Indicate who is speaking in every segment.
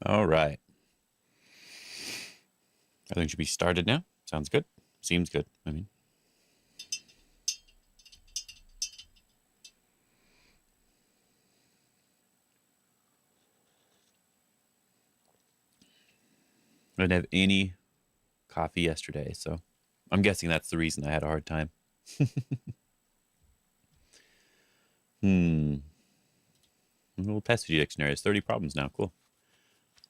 Speaker 1: All right. I think should be started now. Sounds good. Seems good. I mean. I didn't have any coffee yesterday, so I'm guessing that's the reason I had a hard time. Hmm. A little Testgy dictionary has 30 problems now. Cool.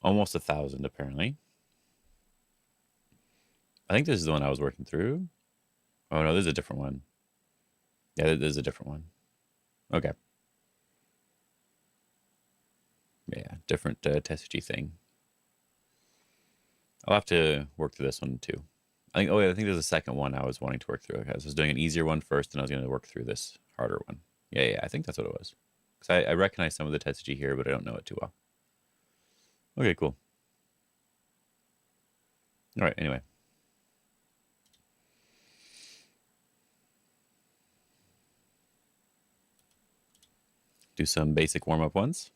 Speaker 1: Almost 1,000 apparently. I think this is the one I was working through. Oh no, there's a different one. Yeah, there's a different one. Okay. Yeah, different Testgy thing. I'll have to work through this one too. I think. Oh yeah, I think there's a second one I was wanting to work through. Okay, so I was doing an easier one first, and I was going to work through this harder one. Yeah, I think that's what it was. Because I recognize some of the Testgy here, but I don't know it too well. Okay, cool. All right. Anyway. Do some basic warm-up ones.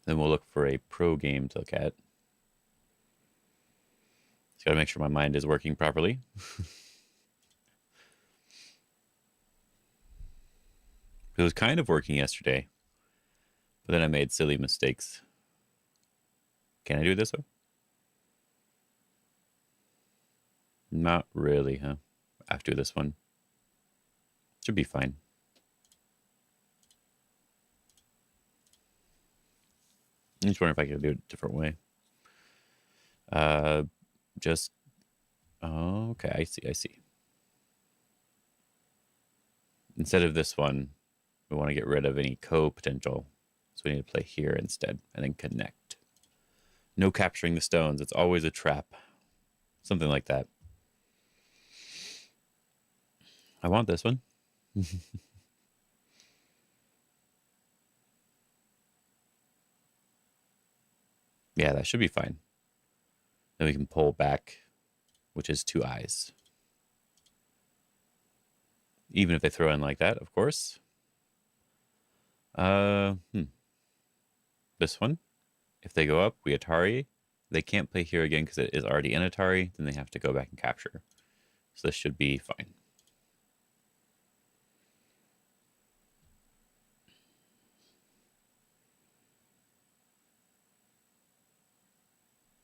Speaker 1: Then we'll look for a pro game to look at. Just got to make sure my mind is working properly. It was kind of working yesterday, but then I made silly mistakes. Can I do it this way? Not really, huh? I have to do this one. Should be fine. I'm just wondering if I could do it a different way. Just oh, okay. I see. Instead of this one, we want to get rid of any co-potential. So we need to play here instead and then connect. No capturing the stones. It's always a trap. Something like that. I want this one. Yeah, that should be fine. Then we can pull back, which is 2 eyes. Even if they throw in like that, of course. This one. If they go up, we Atari. They can't play here again because it is already in Atari. Then they have to go back and capture. So this should be fine.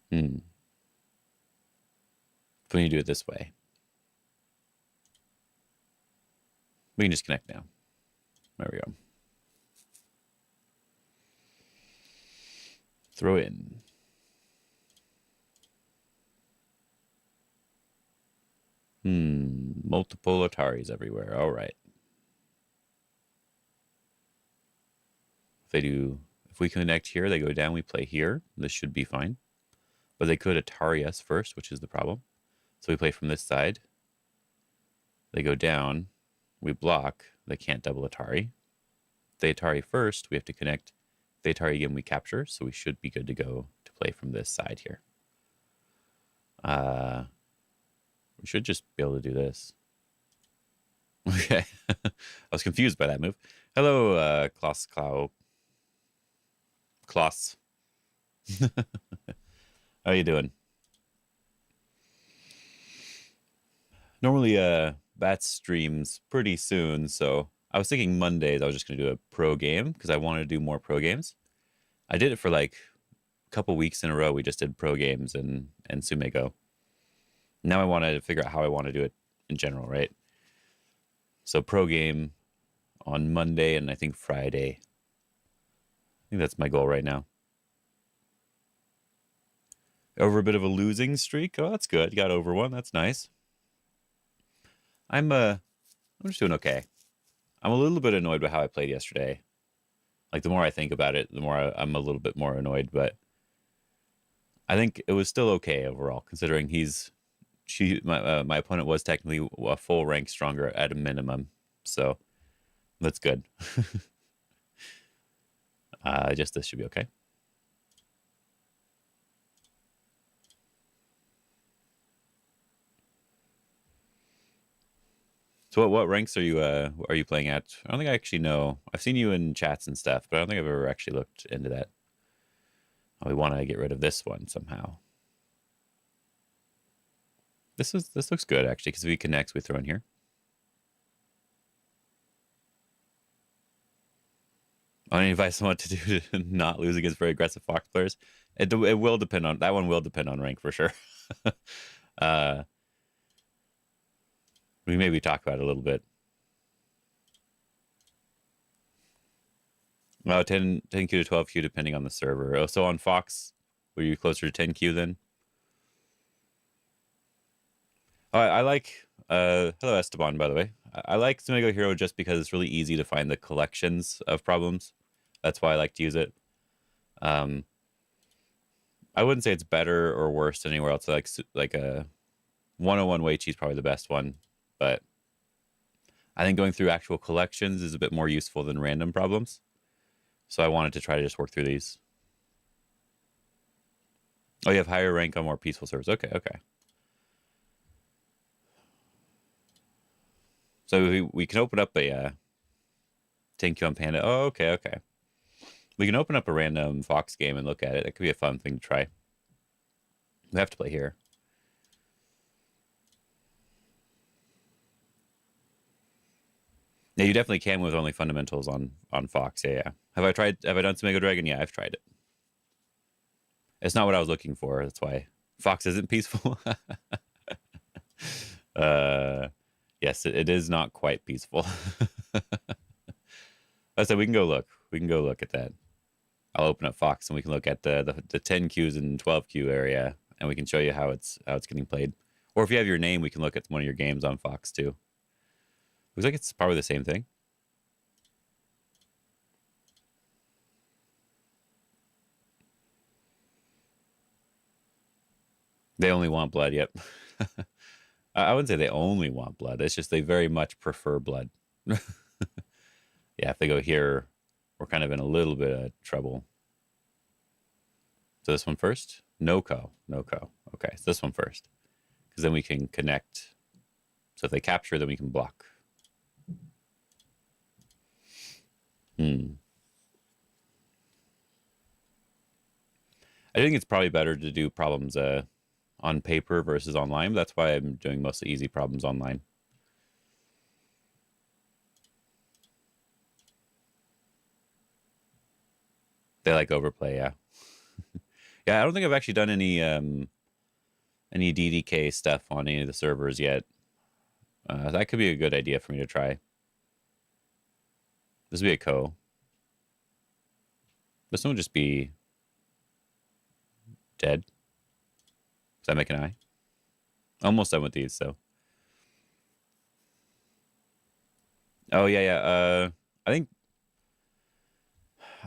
Speaker 1: If we need to do it this way, we can just connect now. There we go. Throw in. Multiple Ataris everywhere. All right. If we connect here, they go down, we play here. This should be fine. But they could Atari us first, which is the problem. So we play from this side. They go down, we block. They can't double Atari. If they Atari first, we have to connect. If they Atari again, we capture. So we should be good to go to play from this side here. We should just be able to do this. Okay. I was confused by that move. Hello, Klaus. How you doing? Normally, Bat streams pretty soon, so I was thinking Mondays I was just going to do a pro game because I wanted to do more pro games. I did it for like a couple weeks in a row. We just did pro games and Tsumego. Now I wanted to figure out how I want to do it in general, right? So pro game on Monday and I think Friday. I think that's my goal right now. Over a bit of a losing streak. Oh, that's good. Got over one. That's nice. I'm just doing okay. I'm a little bit annoyed by how I played yesterday. Like the more I think about it, the more I'm a little bit more annoyed. But I think it was still okay overall, considering my opponent was technically a full rank stronger at a minimum. So that's good. Just this should be okay. So what ranks are you playing at? I don't think I actually know. I've seen you in chats and stuff, but I don't think I've ever actually looked into that. Oh, we want to get rid of this one somehow. This looks good actually, because if we connect, we throw in here. Any advice on what to do to not lose against very aggressive Fox players? It will depend on that one. Will depend on rank for sure. uh, we maybe talk about it a little bit. Well, 10Q to 12Q depending on the server. Oh, so on Fox, were you closer to 10Q then? Oh, I like hello Esteban, by the way. I like Tsumego Hero just because it's really easy to find the collections of problems. That's why I like to use it. I wouldn't say it's better or worse than anywhere else. Like a 101 Weichi is probably the best one, but I think going through actual collections is a bit more useful than random problems. So I wanted to try to just work through these. Oh, you have higher rank on more peaceful servers. Okay, okay. So we can open up a 10Q on Panda. Oh, okay, okay. We can open up a random Fox game and look at it. That could be a fun thing to try. We have to play here. Yeah, you definitely can with only fundamentals on Fox. Yeah, yeah. Have I done Tsumego Dragon? Yeah, I've tried it. It's not what I was looking for. That's why Fox isn't peaceful. Yes, it is not quite peaceful. I said we can go look. We can go look at that. I'll open up Fox and we can look at the 10Qs and 12Q area, and we can show you how it's getting played. Or if you have your name, we can look at one of your games on Fox too. Looks like it's probably the same thing. They only want blood. Yep. I wouldn't say they only want blood. It's just they very much prefer blood. Yeah, if they go here, we're kind of in a little bit of trouble. So this one first? No co. Okay, so this one first. Because then we can connect. So if they capture, then we can block. I think it's probably better to do problems on paper versus online. That's why I'm doing mostly easy problems online. They like overplay, yeah. Yeah, I don't think I've actually done any DDK stuff on any of the servers yet. That could be a good idea for me to try. This would be a co. This one would just be dead. Does that make an eye? Almost done with these, so. Oh, yeah, yeah.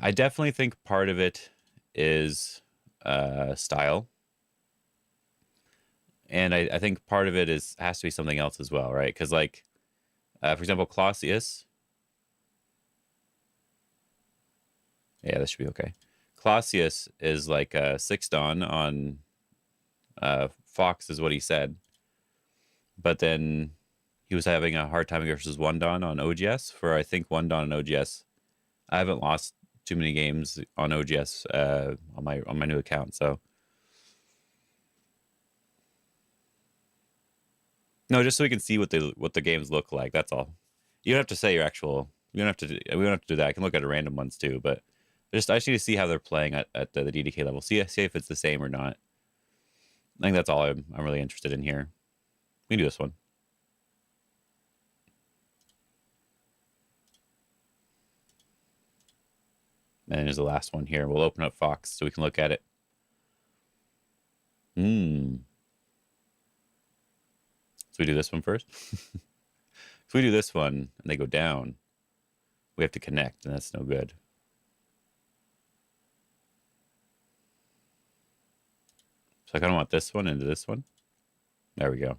Speaker 1: I definitely think part of it is style. And I think part of it has to be something else as well, right? Because, like, for example, Clausius. Yeah, this should be okay. Clausius is like a 6-dan on Fox, is what he said. But then he was having a hard time versus 1-dan on OGS. For, I think, 1-dan on OGS. I haven't lost too many games on OGS on my new account, so. No, just so we can see what the games look like. That's all. You don't have to say your actual. You don't have to. We don't have to do that. I can look at random ones too, but I just need to see how they're playing at the DDK level. See if it's the same or not. I think that's all I'm really interested in here. We can do this one. And there's the last one here. We'll open up Fox so we can look at it. So we do this one first. If we do this one and they go down, we have to connect, and that's no good. So I kind of want this one into this one. There we go.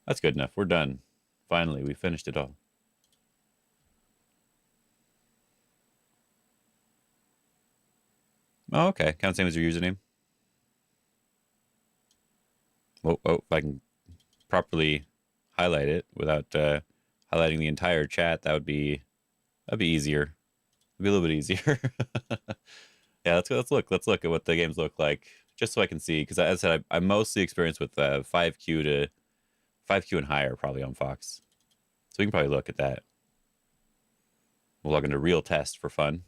Speaker 1: That's good enough. We're done. Finally, we finished it all. Oh, okay. Kind of same as your username. Oh, if I can properly highlight it without highlighting the entire chat, that'd be easier. It'd be a little bit easier. Yeah, let's look at what the games look like, just so I can see. Because as I said, I'm mostly experienced with 5Q to 5Q and higher, probably on Fox. So we can probably look at that. We'll log into real test for fun.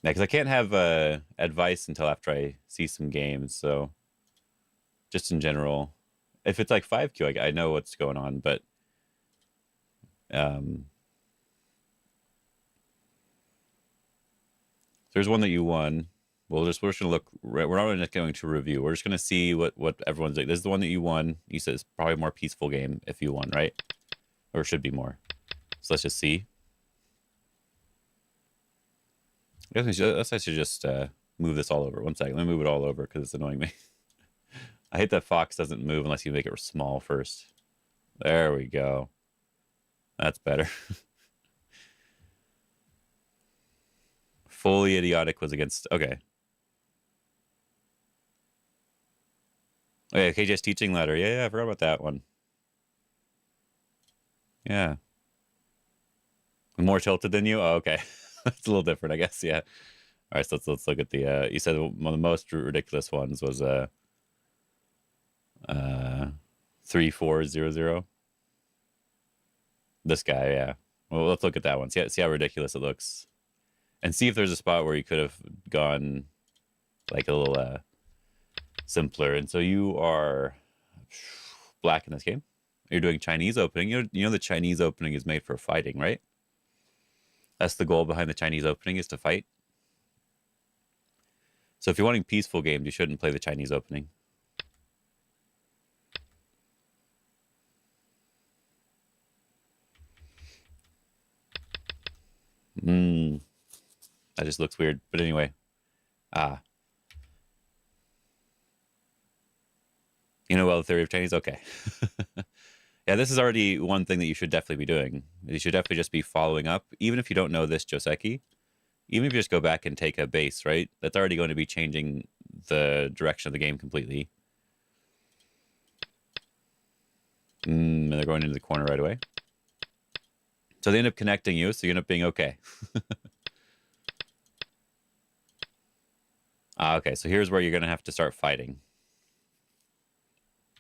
Speaker 1: Yeah, because I can't have advice until after I see some games. So just in general, if it's like 5Q, I know what's going on. But there's one that you won. We're just gonna look. We're not going to review. We're just gonna see what everyone's like. This is the one that you won. You said it's probably a more peaceful game if you won, right? Or it should be more. So let's just see. I guess I should just move this all over. One second. Let me move it all over because it's annoying me. I hate that Fox doesn't move unless you make it small first. There we go. That's better. Fully Idiotic was against... Okay. Okay, KJ's teaching letter. Yeah, I forgot about that one. Yeah. More tilted than you? Oh, okay. It's a little different, I guess. Yeah. All right, so let's look at the. You said one of the most ridiculous ones was 3400. This guy, yeah. Well, let's look at that one. See how ridiculous it looks, and see if there's a spot where you could have gone like a little simpler. And so you are black in this game. You're doing Chinese opening. You know the Chinese opening is made for fighting, right? That's the goal behind the Chinese opening, is to fight. So if you're wanting peaceful games, you shouldn't play the Chinese opening. That just looks weird. But anyway. You know, well, the theory of Chinese? Okay. Yeah, this is already one thing that you should definitely be doing. You should definitely just be following up. Even if you don't know this Joseki, even if you just go back and take a base, right? That's already going to be changing the direction of the game completely. And they're going into the corner right away. So they end up connecting you, so you end up being okay. Okay, so here's where you're going to have to start fighting.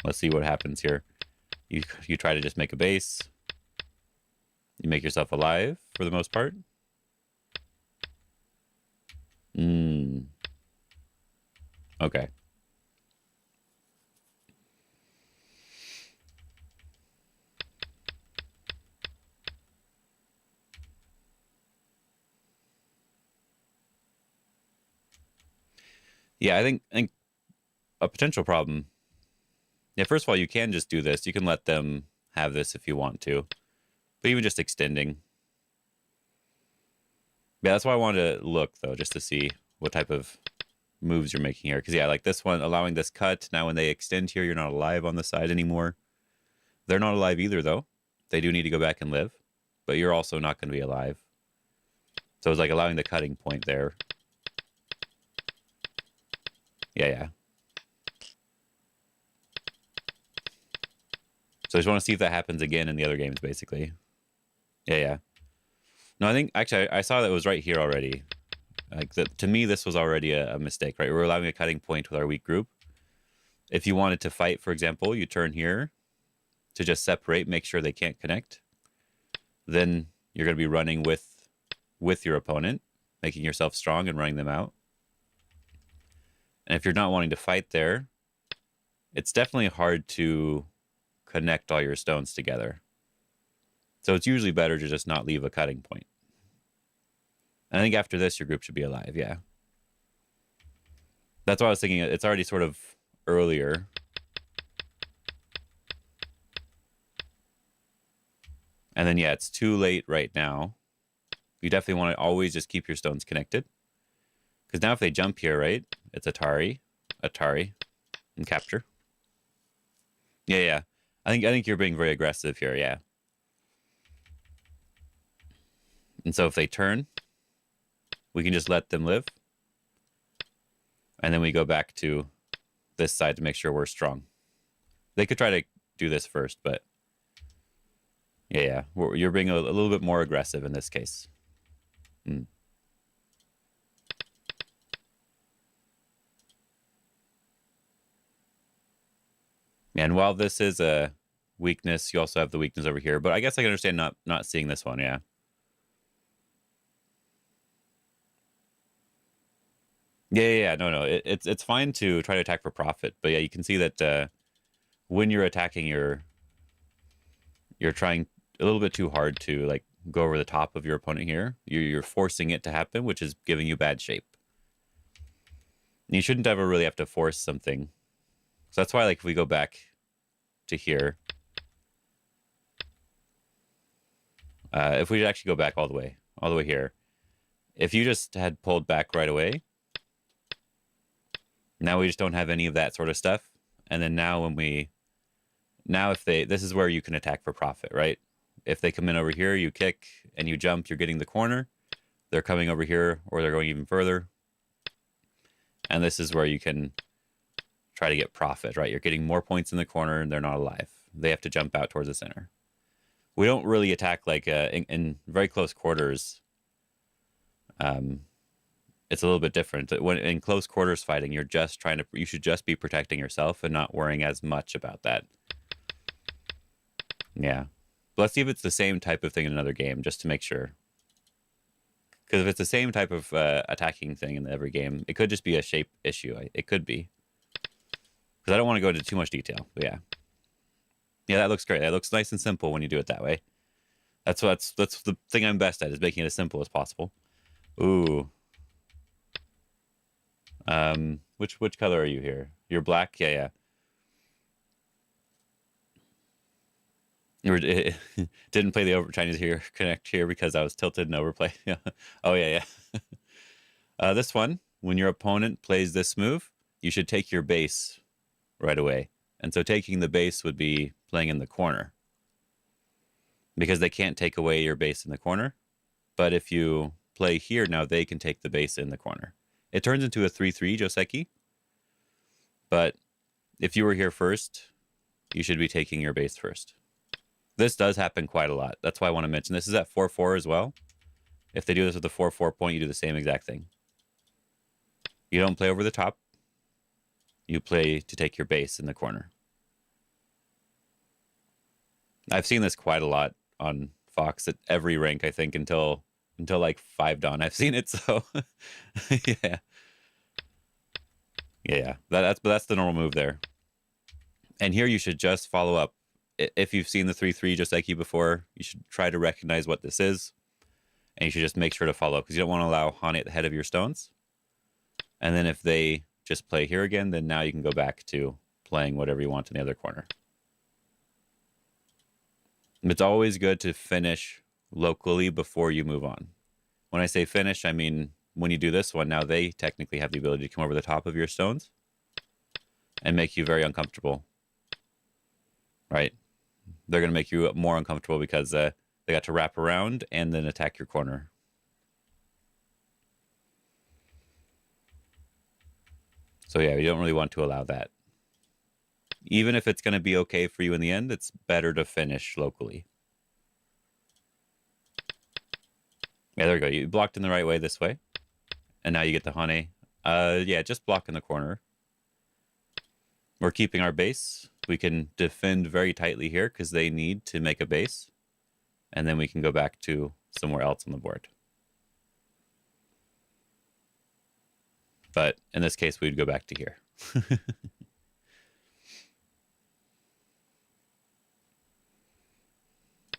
Speaker 1: Let's see what happens here. You try to just make a base. You make yourself alive for the most part. Okay. Yeah, I think a potential problem. Yeah, first of all, you can just do this. You can let them have this if you want to. But even just extending. Yeah, that's why I wanted to look, though, just to see what type of moves you're making here. Because, yeah, like this one, allowing this cut. Now when they extend here, you're not alive on the side anymore. They're not alive either, though. They do need to go back and live. But you're also not going to be alive. So it's like allowing the cutting point there. Yeah. So I just want to see if that happens again in the other games, basically. Yeah. No, I think, actually, I saw that it was right here already. Like, to me, this was already a mistake, right? We're allowing a cutting point with our weak group. If you wanted to fight, for example, you turn here to just separate, make sure they can't connect. Then you're going to be running with your opponent, making yourself strong and running them out. And if you're not wanting to fight there, it's definitely hard to connect all your stones together. So it's usually better to just not leave a cutting point. And I think after this, your group should be alive, yeah. That's what I was thinking. It's already sort of earlier. And then, yeah, it's too late right now. You definitely want to always just keep your stones connected. Because now if they jump here, right, it's Atari, and capture. Yeah. I think you're being very aggressive here, yeah. And so if they turn, we can just let them live. And then we go back to this side to make sure we're strong. They could try to do this first, but Yeah, yeah. You're being a little bit more aggressive in this case. Mm. And while this is a weakness, you also have the weakness over here. But I guess I can understand not seeing this one. Yeah. Yeah, yeah, yeah. No, no. It's fine to try to attack for profit, but yeah, you can see that when you're attacking, you're trying a little bit too hard to like go over the top of your opponent here. You're forcing it to happen, which is giving you bad shape. You shouldn't ever really have to force something. So that's why, like, if we go back to here, if we actually go back all the way here, if you just had pulled back right away, now we just don't have any of that sort of stuff. And then now if this is where you can attack for profit, right? If they come in over here, you kick and you jump, you're getting the corner. They're coming over here, or they're going even further. And this is where you can try to get profit, right? You're getting more points in the corner and they're not alive. They have to jump out towards the center. We don't really attack like in very close quarters. It's a little bit different. When in close quarters fighting, you should just be protecting yourself and not worrying as much about that. Yeah. But let's see if it's the same type of thing in another game, just to make sure. Because if it's the same type of attacking thing in every game, it could just be a shape issue. It could be. Because I don't want to go into too much detail. But yeah. Yeah, that looks great. That looks nice and simple when you do it that way. That's the thing I'm best at, is making it as simple as possible. Ooh. Which color are you here? You're black? Yeah, yeah. You were, didn't play the Chinese here connect here because I was tilted and overplay. Yeah. Oh yeah, yeah. This one, when your opponent plays this move, you should take your base right away. And so taking the base would be playing in the corner, because they can't take away your base in the corner. But if you play here, now they can take the base in the corner. It turns into a 3-3 Joseki. But if you were here first, you should be taking your base first. This does happen quite a lot. That's why I want to mention this is at 4-4 as well. If they do this with the 4-4 point, you do the same exact thing. You don't play over the top. You play to take your base in the corner. I've seen this quite a lot on Fox at every rank, I think, until like 5 dawn. I've seen it, so yeah. Yeah. That's the normal move there. And here you should just follow up. If you've seen the 3-3 Joseki before, you should try to recognize what this is. And you should just make sure to follow up, because you don't want to allow Hane at the head of your stones. And then if they just play here again, then now you can go back to playing whatever you want in the other corner. It's always good to finish locally before you move on. When I say finish, I mean when you do this one, now they technically have the ability to come over the top of your stones and make you very uncomfortable. Right? They're going to make you more uncomfortable because they got to wrap around and then attack your corner. So yeah, you don't really want to allow that. Even if it's going to be okay for you in the end, it's better to finish locally. Yeah, there we go. You blocked in the right way this way. And now you get the Hane. Yeah, just block in the corner. We're keeping our base. We can defend very tightly here because they need to make a base. And then we can go back to somewhere else on the board. But in this case, we'd go back to here.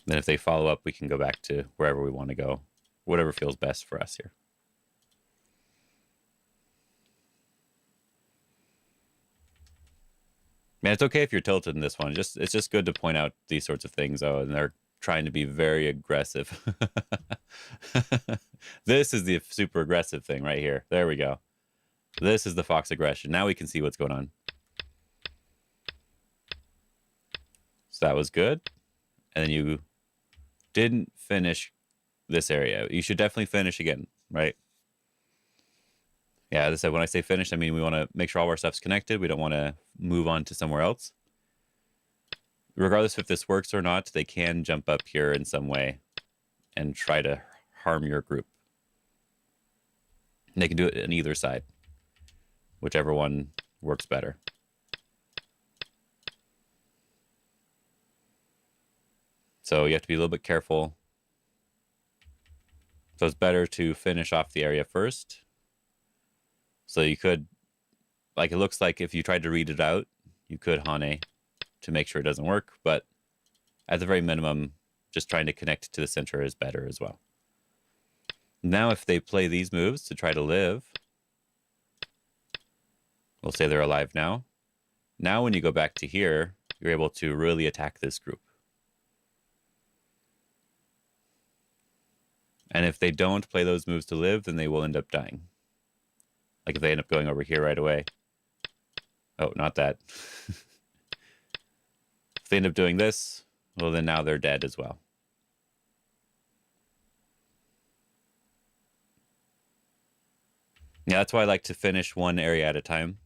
Speaker 1: Then if they follow up, we can go back to wherever we want to go. Whatever feels best for us here. Man, it's okay if you're tilted in this one. It's just good to point out these sorts of things. Oh, and they're trying to be very aggressive. This is the super aggressive thing right here. There we go. This is the Fox aggression. Now we can see what's going on. So that was good. And then you didn't finish this area. You should definitely finish again, right? Yeah, as I said, when I say finish, I mean we want to make sure all our stuff's connected. We don't want to move on to somewhere else. regardless if this works or not, they can jump up here in some way and try to harm your group. And they can do it on either side, whichever one works better. So you have to be a little bit careful. So it's better to finish off the area first. So you could, like, it looks like if you tried to read it out, you could Hane to make sure it doesn't work, but at the very minimum, just trying to connect to the center is better as well. Now, if they play these moves to try to live, we'll say they're alive now. Now, when you go back to here, you're able to really attack this group. And if they don't play those moves to live, then they will end up dying. Like if they end up going over here right away. Oh, not that. If they end up doing this, well, then now they're dead as well. Yeah, that's why I like to finish one area at a time.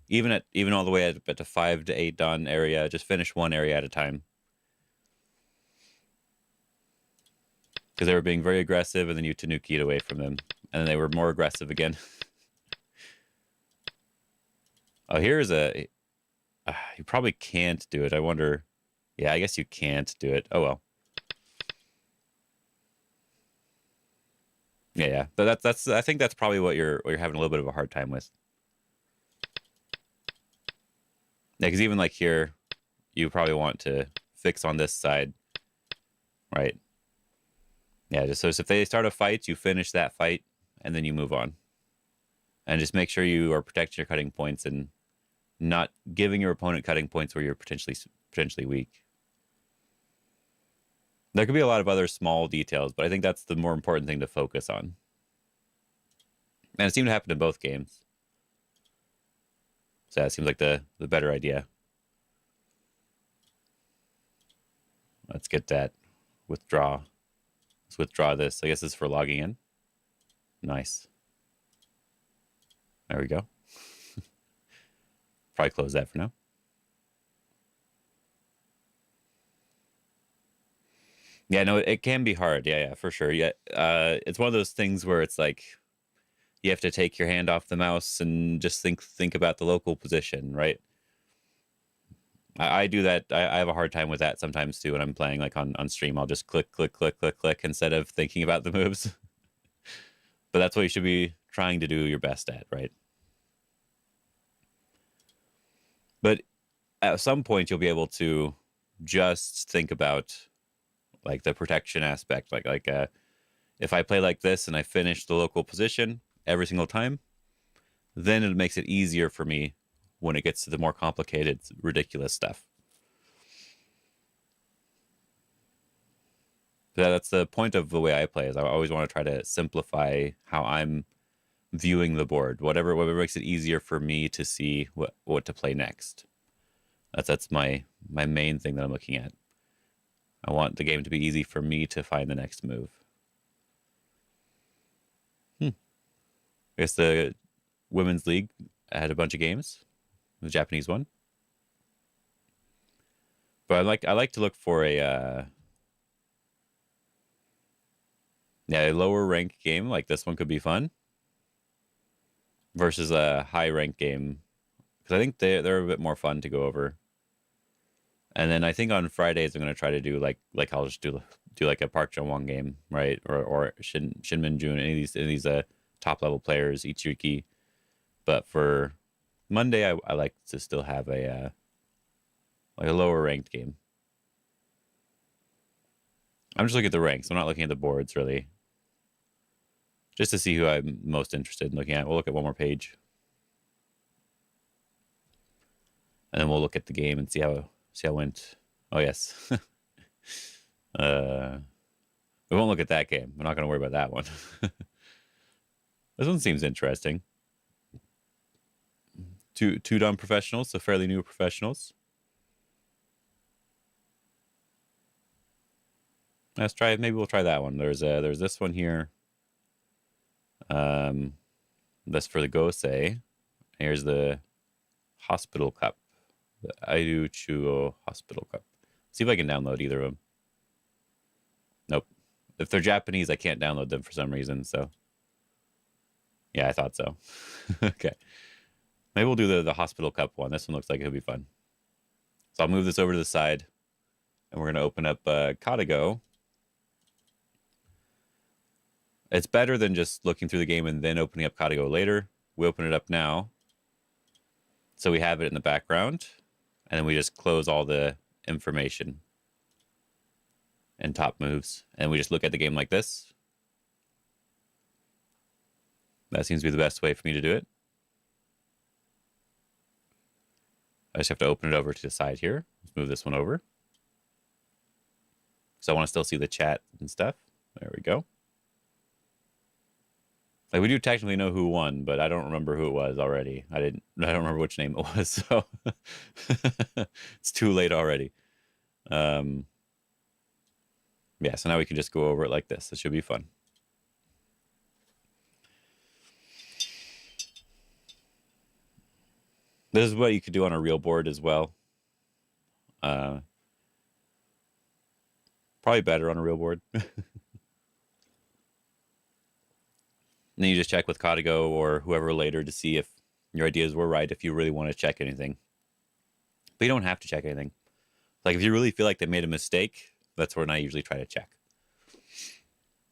Speaker 1: Even all the way at the 5 to 8 done area, just finish one area at a time. Because they were being very aggressive, and then you Tanuki'd away from them. And then they were more aggressive again. Oh, here's a... you probably can't do it. I wonder... Yeah, I guess you can't do it. Oh, well. Yeah. But that's. I think that's probably what you're having a little bit of a hard time with. Yeah, because even like here, you probably want to fix on this side, right? Yeah, just so if they start a fight, you finish that fight, and then you move on. And just make sure you are protecting your cutting points and not giving your opponent cutting points where you're potentially weak. There could be a lot of other small details, but I think that's the more important thing to focus on. And it seemed to happen in both games. So that seems like the better idea. Let's get that. Withdraw. Let's withdraw this. I guess this is for logging in. Nice. There we go. Probably close that for now. Yeah, no, it can be hard. Yeah, for sure. Yeah, it's one of those things where it's like you have to take your hand off the mouse and just think about the local position, right? I do that. I have a hard time with that sometimes too when I'm playing like on stream. I'll just click instead of thinking about the moves. But that's what you should be trying to do your best at, right? But at some point you'll be able to just think about like the protection aspect, like if I play like this and I finish the local position every single time, then it makes it easier for me when it gets to the more complicated, ridiculous stuff. That's the point of the way I play, is I always want to try to simplify how I'm viewing the board, whatever makes it easier for me to see what to play next. That's my main thing that I'm looking at. I want the game to be easy for me to find the next move. I guess the Women's League had a bunch of games, the Japanese one. But I like to look for a lower rank game like this one could be fun versus a high rank game, because I think they're a bit more fun to go over. And then I think on Fridays I'm going to try to do like I'll just do like a Park Jong-won game, right? Or Shin Min-jun, any of these top level players, Ichiki. But for Monday, I like to still have a lower ranked game. I'm just looking at the ranks. I'm not looking at the boards really, just to see who I'm most interested in looking at. We'll look at one more page, and then we'll look at the game and see how it went. Oh yes. We won't look at that game. We're not going to worry about that one. This one seems interesting. Two done professionals, so fairly new professionals. Let's try. Maybe we'll try that one. There's this one here. That's for the Gosei. Here's the Hospital Cup, the Airu Chuo Hospital Cup. See if I can download either of them. Nope. If they're Japanese, I can't download them for some reason. So, yeah, I thought so. Okay. Maybe we'll do the Hospital Cup one. This one looks like it'll be fun. So I'll move this over to the side, and we're going to open up Katago. It's better than just looking through the game and then opening up Katago later. We open it up now, so we have it in the background, and then we just close all the information and top moves, and we just look at the game like this. That seems to be the best way for me to do it. I just have to open it over to the side here. Let's move this one over. So I want to still see the chat and stuff. There we go. Like, we do technically know who won, but I don't remember who it was already. I don't remember which name it was, so it's too late already. Yeah, so now we can just go over it like this. It should be fun. This is what you could do on a real board as well. Probably better on a real board. And then you just check with Katago or whoever later to see if your ideas were right, if you really want to check anything. But you don't have to check anything. Like, if you really feel like they made a mistake, that's when I usually try to check.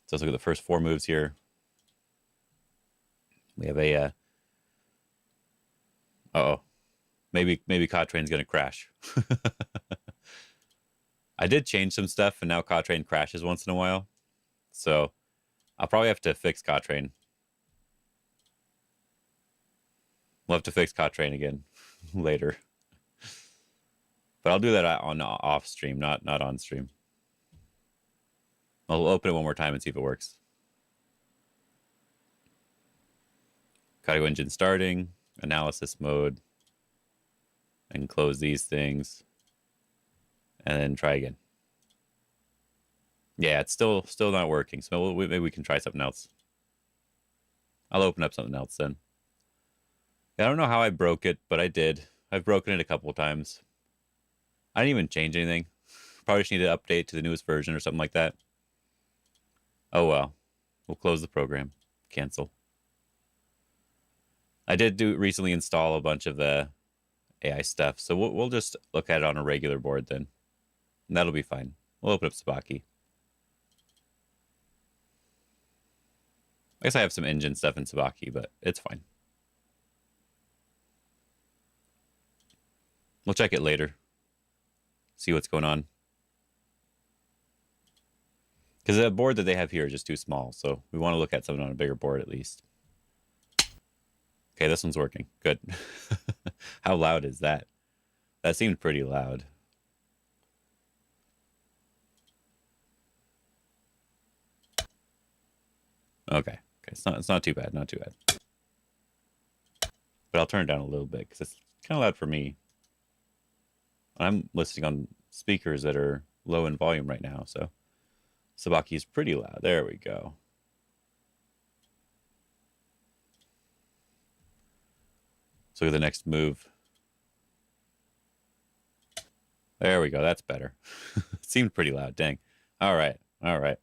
Speaker 1: So let's look at the first 4 moves here. We have a... uh-oh. Maybe Cautrain's going to crash. I did change some stuff, and now Cautrain crashes once in a while. So I'll probably have to fix Cautrain. We'll have to fix Cautrain again later. But I'll do that on off stream, not on stream. I'll open it one more time and see if it works. Katago engine starting, analysis mode, and close these things, and then try again. Yeah, it's still not working, so maybe we can try something else. I'll open up something else then. Yeah, I don't know how I broke it, but I did. I've broken it a couple of times. I didn't even change anything. Probably just need to update to the newest version or something like that. Oh well. We'll close the program. Cancel. I did recently install a bunch of AI stuff, so we'll just look at it on a regular board then. And that'll be fine. We'll open up Tsubaki. I guess I have some engine stuff in Tsubaki, but it's fine. We'll check it later. See what's going on. Because the board that they have here is just too small, so we want to look at something on a bigger board at least. Okay, this one's working. Good. How loud is that? That seemed pretty loud. Okay. It's not too bad. Not too bad. But I'll turn it down a little bit because it's kind of loud for me. I'm listening on speakers that are low in volume right now, so Tsubaki is pretty loud. There we go. So the next move. There we go. That's better. It seemed pretty loud. Dang. All right. All right.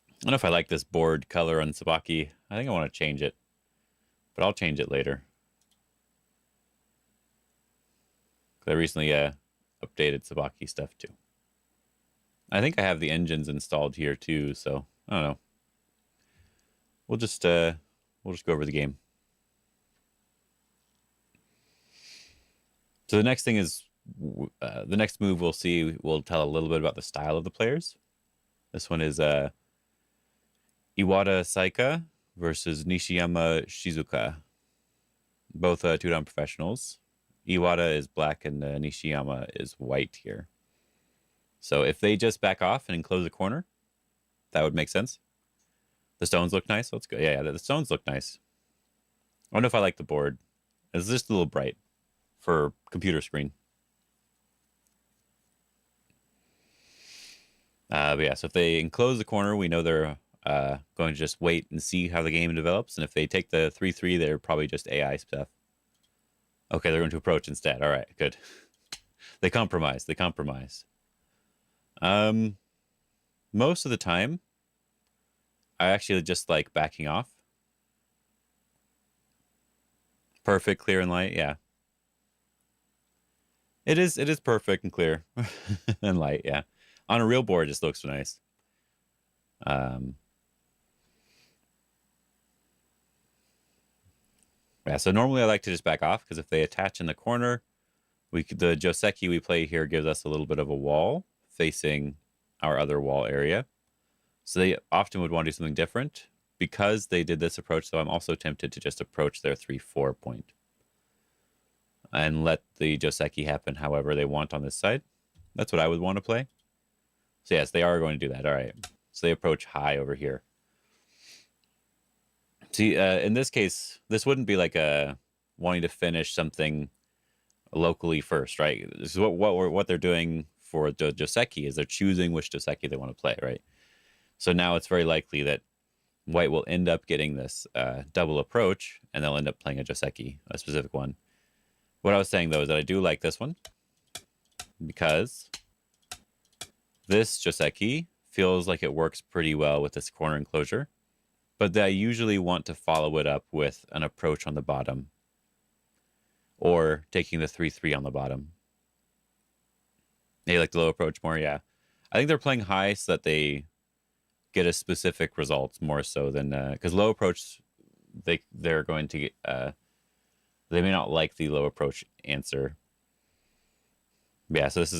Speaker 1: I don't know if I like this board color on Tsubaki. I think I want to change it, but I'll change it later. I recently updated Tsubaki stuff too. I think I have the engines installed here too, so I don't know. We'll just go over the game. So the next thing is the next move we'll see will tell a little bit about the style of the players. This one is Iwata Saika versus Nishiyama Shizuka. Both 2-down professionals. Iwata is black and Nishiyama is white here. So if they just back off and enclose the corner, that would make sense. The stones look nice. Let's go. Yeah, the stones look nice. I don't know if I like the board. It's just a little bright for computer screen. But yeah, so if they enclose the corner, we know they're going to just wait and see how the game develops. And if they take the 3-3, they're probably just AI stuff. Okay, they're going to approach instead. All right, good. They compromise. They compromise. Um, most of the time, I actually just like backing off. Perfect, clear, and light. Yeah, it is. It is perfect and clear and light. Yeah, on a real board, it just looks nice. Um, yeah. So normally I like to just back off because if they attach in the corner, the Joseki we play here gives us a little bit of a wall facing our other wall area. So they often would want to do something different. Because they did this approach, so I'm also tempted to just approach their 3-4 point and let the Joseki happen however they want on this side. That's what I would want to play. So yes, they are going to do that. All right. So they approach high over here. See, in this case, this wouldn't be like wanting to finish something locally first, right? This is what they're doing for Joseki is they're choosing which Joseki they want to play, right? So now it's very likely that White will end up getting this double approach, and they'll end up playing a Joseki, a specific one. What I was saying, though, is that I do like this one because this Joseki feels like it works pretty well with this corner enclosure, but I usually want to follow it up with an approach on the bottom or taking the 3-3 on the bottom. They like the low approach more, yeah. I think they're playing high so that they get a specific result more so than because low approach they're going to get they may not like the low approach answer. Yeah, so this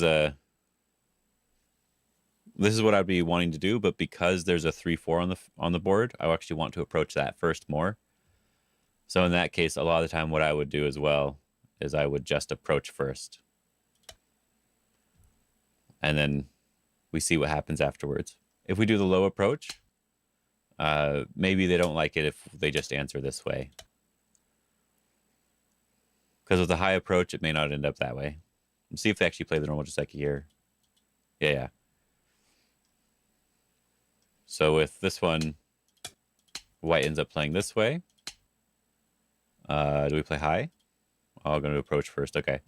Speaker 1: is what I'd be wanting to do, but because there's a 3-4 on the board, I actually want to approach that first more. So in that case, a lot of the time what I would do as well is I would just approach first. And then we see what happens afterwards. If we do the low approach, maybe they don't like it if they just answer this way. Because with the high approach, it may not end up that way. Let's see if they actually play the normal Joseki here. Yeah. So with this one, White ends up playing this way. Do we play high? Oh, I'm going to approach first. Okay.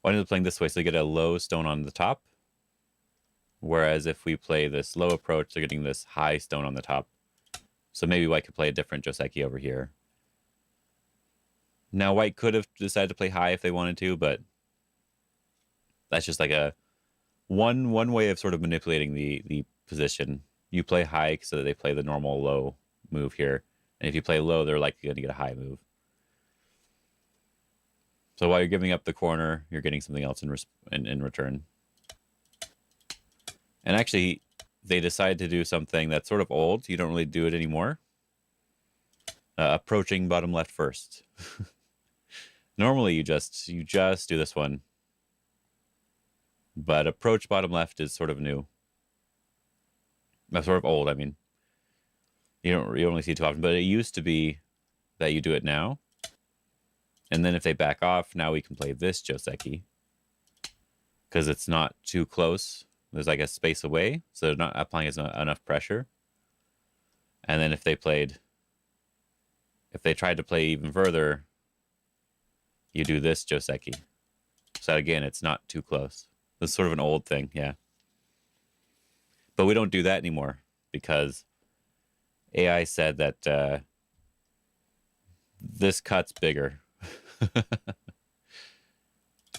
Speaker 1: White ends up playing this way, so they get a low stone on the top. Whereas if we play this low approach, they're getting this high stone on the top. So maybe White could play a different Joseki over here. Now, White could have decided to play high if they wanted to, but that's just like a one way of sort of manipulating the position. You play high so that they play the normal low move here. And if you play low, they're likely going to get a high move. So while you're giving up the corner, you're getting something else in return. And actually, they decide to do something that's sort of old. You don't really do it anymore. Approaching bottom left first. Normally, you just do this one. But approach bottom left is sort of new. Sort of old, I mean. You don't really see it too often, but it used to be that you do it now. And then if they back off, now we can play this Joseki. Because it's not too close. There's like a space away, so they're not applying enough pressure. And then if they tried to play even further, you do this Joseki. So again, it's not too close. This is sort of an old thing, yeah. But we don't do that anymore because AI said that this cut's bigger.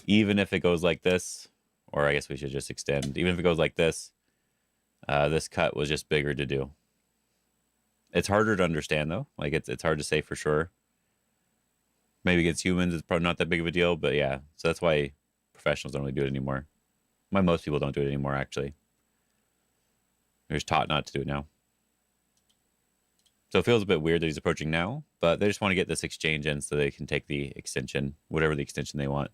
Speaker 1: Even if it goes like this, or I guess we should just extend. Even if it goes like this, this cut was just bigger to do. It's harder to understand, though. Like, it's hard to say for sure. Maybe against humans, it's probably not that big of a deal, but yeah. So that's why professionals don't really do it anymore. Why most people don't do it anymore, actually. They're just taught not to do it now. So it feels a bit weird that he's approaching now, but they just want to get this exchange in so they can take the extension, whatever the extension they want.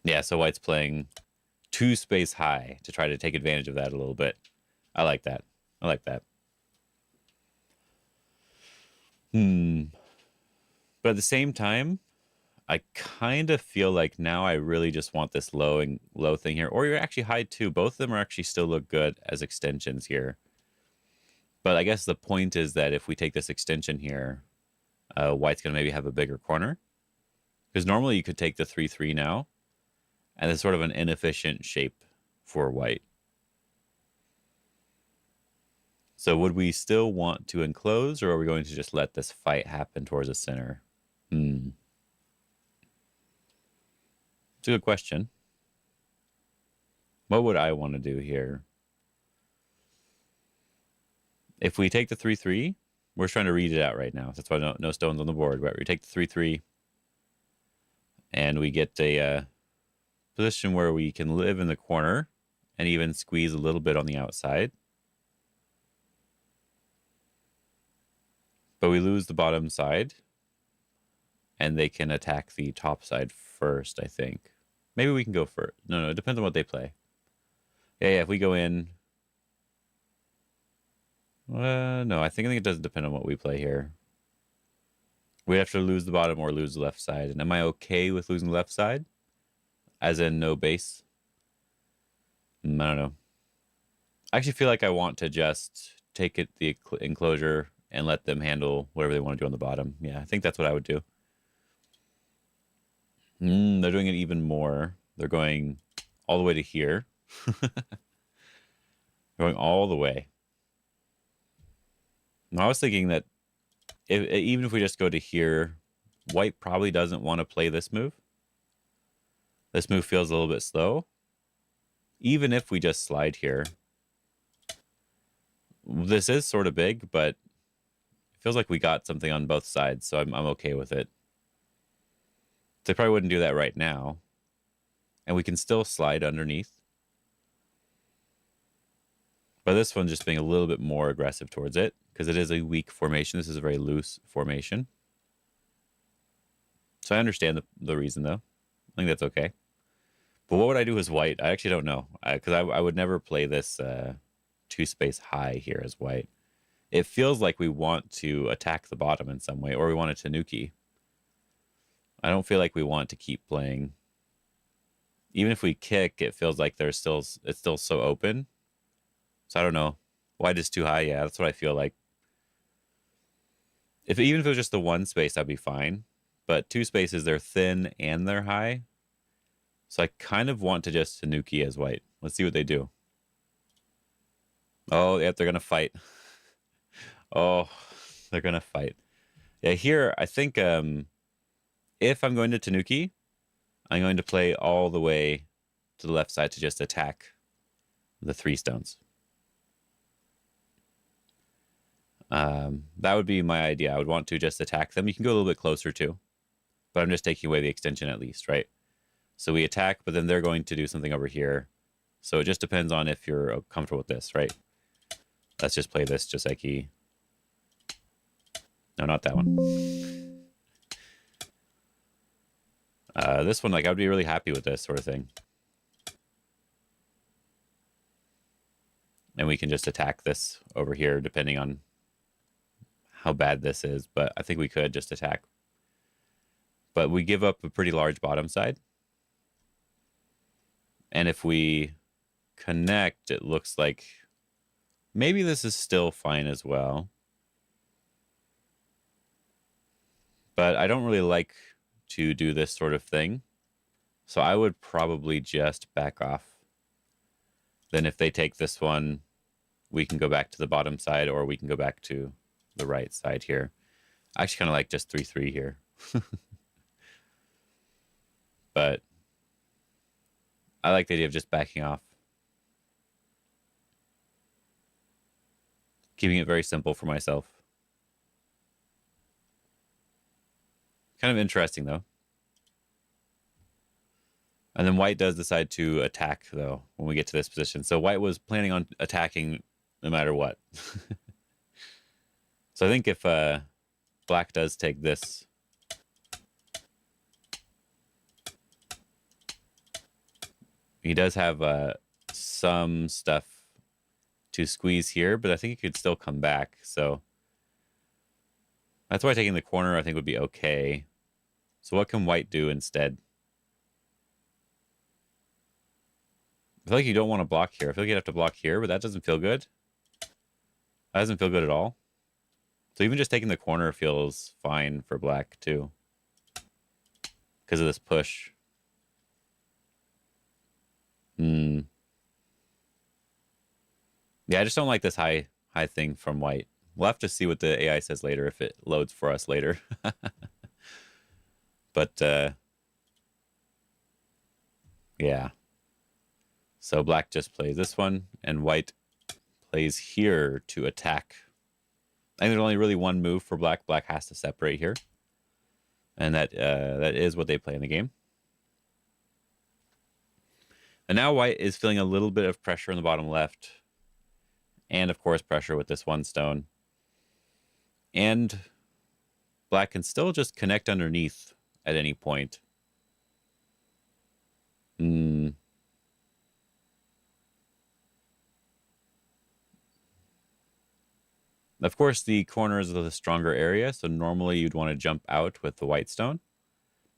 Speaker 1: Yeah, so White's playing 2 space high to try to take advantage of that a little bit. I like that. I like that. But at the same time, I kind of feel like now I really just want this low thing here. Or you're actually high too. Both of them are actually still look good as extensions here. But I guess the point is that if we take this extension here, White's going to maybe have a bigger corner. Because normally you could take the 3-3 now, and it's sort of an inefficient shape for white. So would we still want to enclose, or are we going to just let this fight happen towards the center? It's a good question. What would I want to do here? If we take the 3-3, we're trying to read it out right now. That's why no stones on the board. Right? We take the 3-3, and we get a position where we can live in the corner and even squeeze a little bit on the outside. But we lose the bottom side, and they can attack the top side first, I think. Maybe we can go first. No, it depends on what they play. Yeah, if we go in... no, I think it doesn't depend on what we play here. We have to lose the bottom or lose the left side. And am I okay with losing the left side? As in no base? I don't know. I actually feel like I want to just take it the enclosure and let them handle whatever they want to do on the bottom. Yeah, I think that's what I would do. They're doing it even more. They're going all the way to here. Going all the way. I was thinking that even if we just go to here, white probably doesn't want to play this move. This move feels a little bit slow. Even if we just slide here. This is sort of big, but it feels like we got something on both sides, so I'm okay with it. They probably wouldn't do that right now. And we can still slide underneath. But this one's just being a little bit more aggressive towards it, because it is a weak formation. This is a very loose formation. So I understand the reason, though. I think that's okay. But what would I do as white? I actually don't know. Because I would never play this 2-space high here as white. It feels like we want to attack the bottom in some way, or we want a Tanuki. I don't feel like we want to keep playing. Even if we kick, it feels like it's still so open. So I don't know. White is too high. Yeah, that's what I feel like. Even if it was just the 1 space, that'd be fine. But 2 spaces, they're thin and they're high. So I kind of want to just Tanuki as white. Let's see what they do. Oh, yep, they're going to fight. Oh, they're going to fight. Yeah, here, I think if I'm going to Tanuki, I'm going to play all the way to the left side to just attack the 3 stones. That would be my idea. I would want to just attack them. You can go a little bit closer too, but I'm just taking away the extension at least, right? So we attack, but then they're going to do something over here. So it just depends on if you're comfortable with this, right? Let's just play this Joseki. No, not that one. This one, like, I would be really happy with this sort of thing. And we can just attack this over here, depending on how bad this is. But I think we could just attack. But we give up a pretty large bottom side. And if we connect, it looks like maybe this is still fine as well. But I don't really like to do this sort of thing. So I would probably just back off. Then if they take this one, we can go back to the bottom side, or we can go back to the right side here. I actually kind of like just 3-3 here. But I like the idea of just backing off. Keeping it very simple for myself. Kind of interesting, though. And then white does decide to attack, though, when we get to this position. So white was planning on attacking no matter what. So I think if black does take this, he does have some stuff to squeeze here, but I think he could still come back. So that's why taking the corner I think would be okay. So what can white do instead? I feel like you don't want to block here. I feel like you'd have to block here, but that doesn't feel good. That doesn't feel good at all. So even just taking the corner feels fine for black too. Because because of this push. Hmm. Yeah, I just don't like this high thing from white. We'll have to see what the AI says later if it loads for us later. But yeah. So black just plays this one, and white plays here to attack. I think there's only really one move for black. Black has to separate here, and that is what they play in the game. And now white is feeling a little bit of pressure in the bottom left, and of course pressure with this one stone. And black can still just connect underneath at any point. Of course, the corners are the stronger area, so normally you'd want to jump out with the white stone.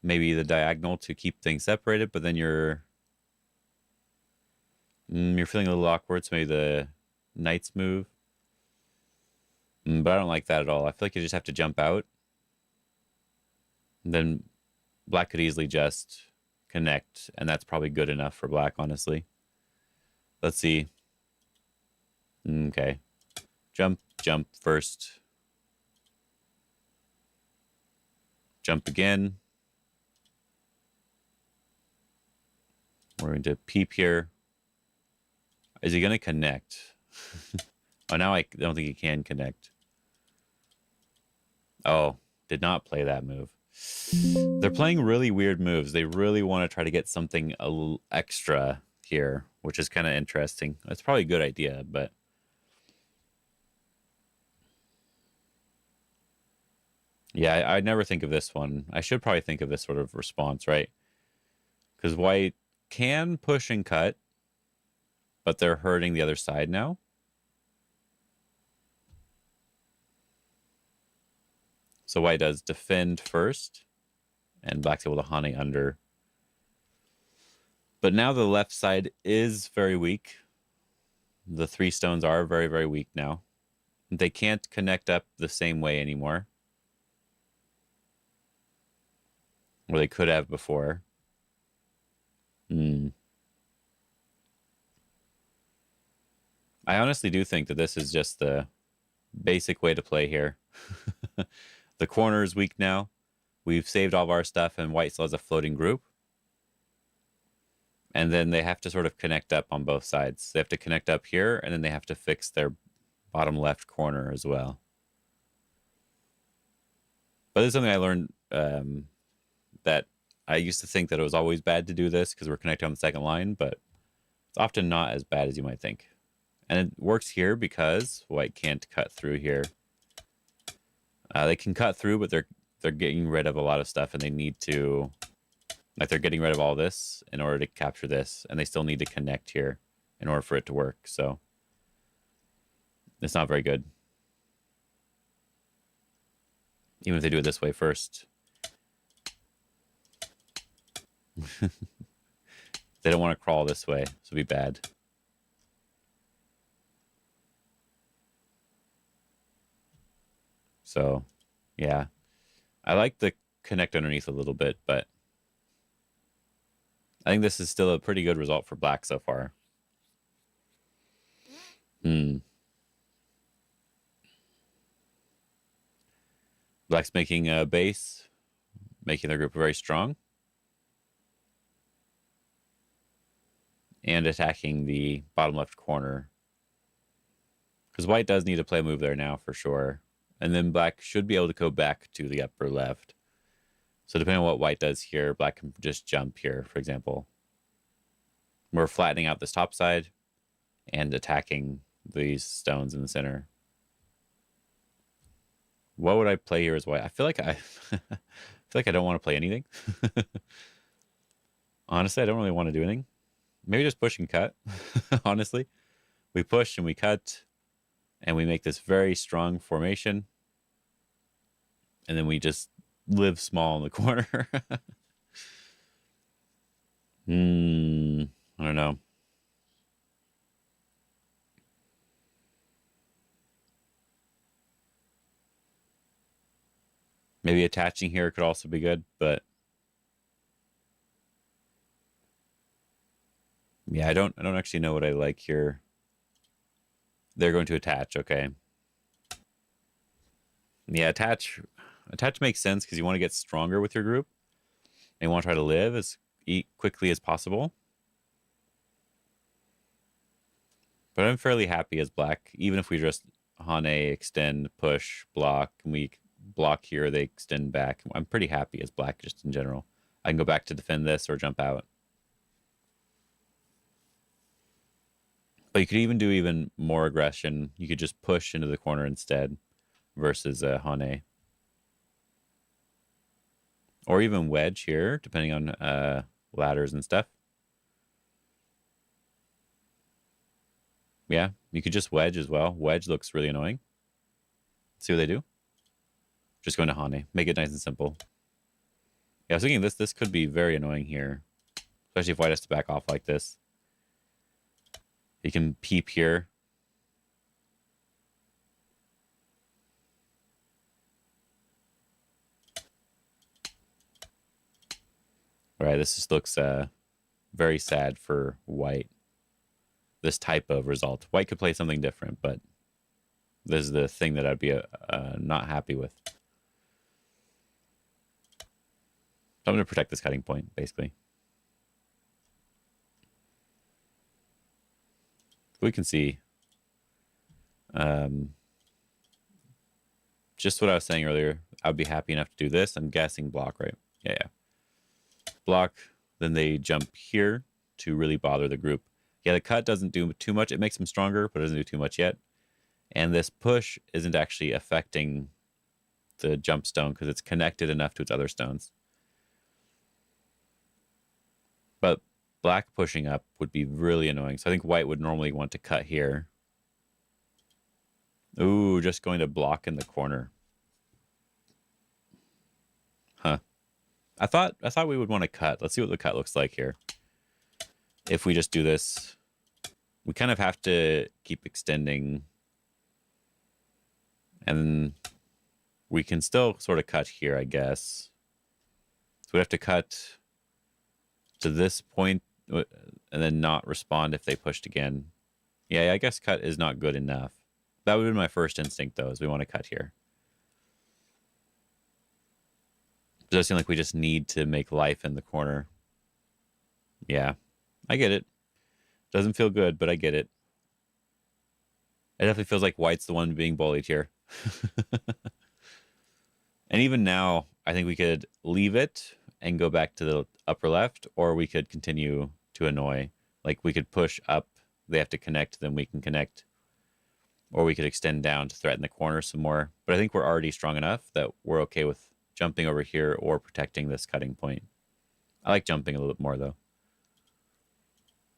Speaker 1: Maybe the diagonal to keep things separated, but then you're feeling a little awkward, so maybe the knight's move. But I don't like that at all. I feel like you just have to jump out. And then black could easily just connect, and that's probably good enough for black, honestly. Let's see. Okay. Jump first. Jump again. We're going to peep here. Is he going to connect? Oh, now I don't think he can connect. Oh, did not play that move. They're playing really weird moves. They really want to try to get something a little extra here, which is kind of interesting. It's probably a good idea, but yeah, I never think of this one. I should probably think of this sort of response, right? Because white can push and cut, but they're hurting the other side now. So white does defend first, and black's able to honey under. But now the left side is very weak. The 3 stones are very, very weak now. They can't connect up the same way anymore, where they could have before. I honestly do think that this is just the basic way to play here. The corner is weak now. We've saved all of our stuff, and white still has a floating group. And then they have to sort of connect up on both sides. They have to connect up here, and then they have to fix their bottom left corner as well. But this is something I learned that I used to think that it was always bad to do this because we're connecting on the second line, but it's often not as bad as you might think. And it works here because white can't cut through here. They can cut through, but they're getting rid of a lot of stuff, and they need to, like, they're getting rid of all this in order to capture this, and they still need to connect here in order for it to work. So it's not very good, even if they do it this way first. They don't want to crawl this way, so it'd be bad. So, yeah. I like the connect underneath a little bit, but I think this is still a pretty good result for black so far. Black's making a base, making their group very strong, and attacking the bottom left corner. Because white does need to play a move there now for sure. And then black should be able to go back to the upper left. So depending on what white does here, black can just jump here, for example. We're flattening out this top side and attacking these stones in the center. What would I play here as white? I feel like I don't want to play anything. Honestly, I don't really want to do anything. Maybe just push and cut. Honestly, we push and we cut, and we make this very strong formation, and then we just live small in the corner. I don't know. Maybe attaching here could also be good, but Yeah, I don't actually know what I like here. They're going to attach, okay. Yeah, attach makes sense because you want to get stronger with your group. And you want to try to live as quickly as possible. But I'm fairly happy as black, even if we just Hane, extend, push, block, and we block here, they extend back. I'm pretty happy as black just in general. I can go back to defend this or jump out. But you could even do even more aggression. You could just push into the corner instead versus Hane. Or even wedge here, depending on ladders and stuff. Yeah, you could just wedge as well. Wedge looks really annoying. See what they do? Just going to Hane. Make it nice and simple. Yeah, I was thinking this could be very annoying here. Especially if white has to back off like this. He can peep here. All right, this just looks very sad for white. This type of result. White could play something different, but this is the thing that I'd be not happy with. So I'm going to protect this cutting point, basically. We can see just what I was saying earlier. I would be happy enough to do this. I'm guessing block, right? Yeah. Block. Then they jump here to really bother the group. Yeah, the cut doesn't do too much. It makes them stronger, but it doesn't do too much yet. And this push isn't actually affecting the jump stone because it's connected enough to its other stones. But black pushing up would be really annoying. So I think white would normally want to cut here. Ooh, just going to block in the corner. Huh. I thought we would want to cut. Let's see what the cut looks like here. If we just do this, we kind of have to keep extending. And we can still sort of cut here, I guess. So we have to cut to this point and then not respond if they pushed again. Yeah, I guess cut is not good enough. That would be my first instinct, though, is we want to cut here. It does seem like we just need to make life in the corner. Yeah, I get it. Doesn't feel good, but I get it. It definitely feels like white's the one being bullied here. And even now, I think we could leave it and go back to the upper left, or we could continue to annoy. Like, we could push up. They have to connect, then we can connect. Or we could extend down to threaten the corner some more. But I think we're already strong enough that we're okay with jumping over here or protecting this cutting point. I like jumping a little bit more, though.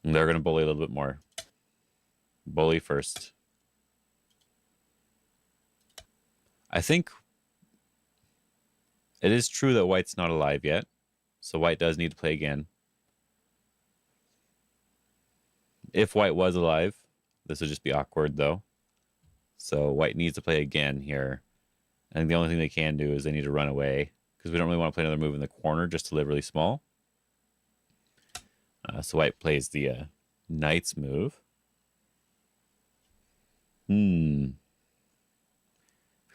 Speaker 1: And they're going to bully a little bit more. Bully first. I think it is true that white's not alive yet. So white does need to play again. If white was alive, this would just be awkward, though. So white needs to play again here. I think the only thing they can do is they need to run away because we don't really want to play another move in the corner just to live really small. So white plays the knight's move.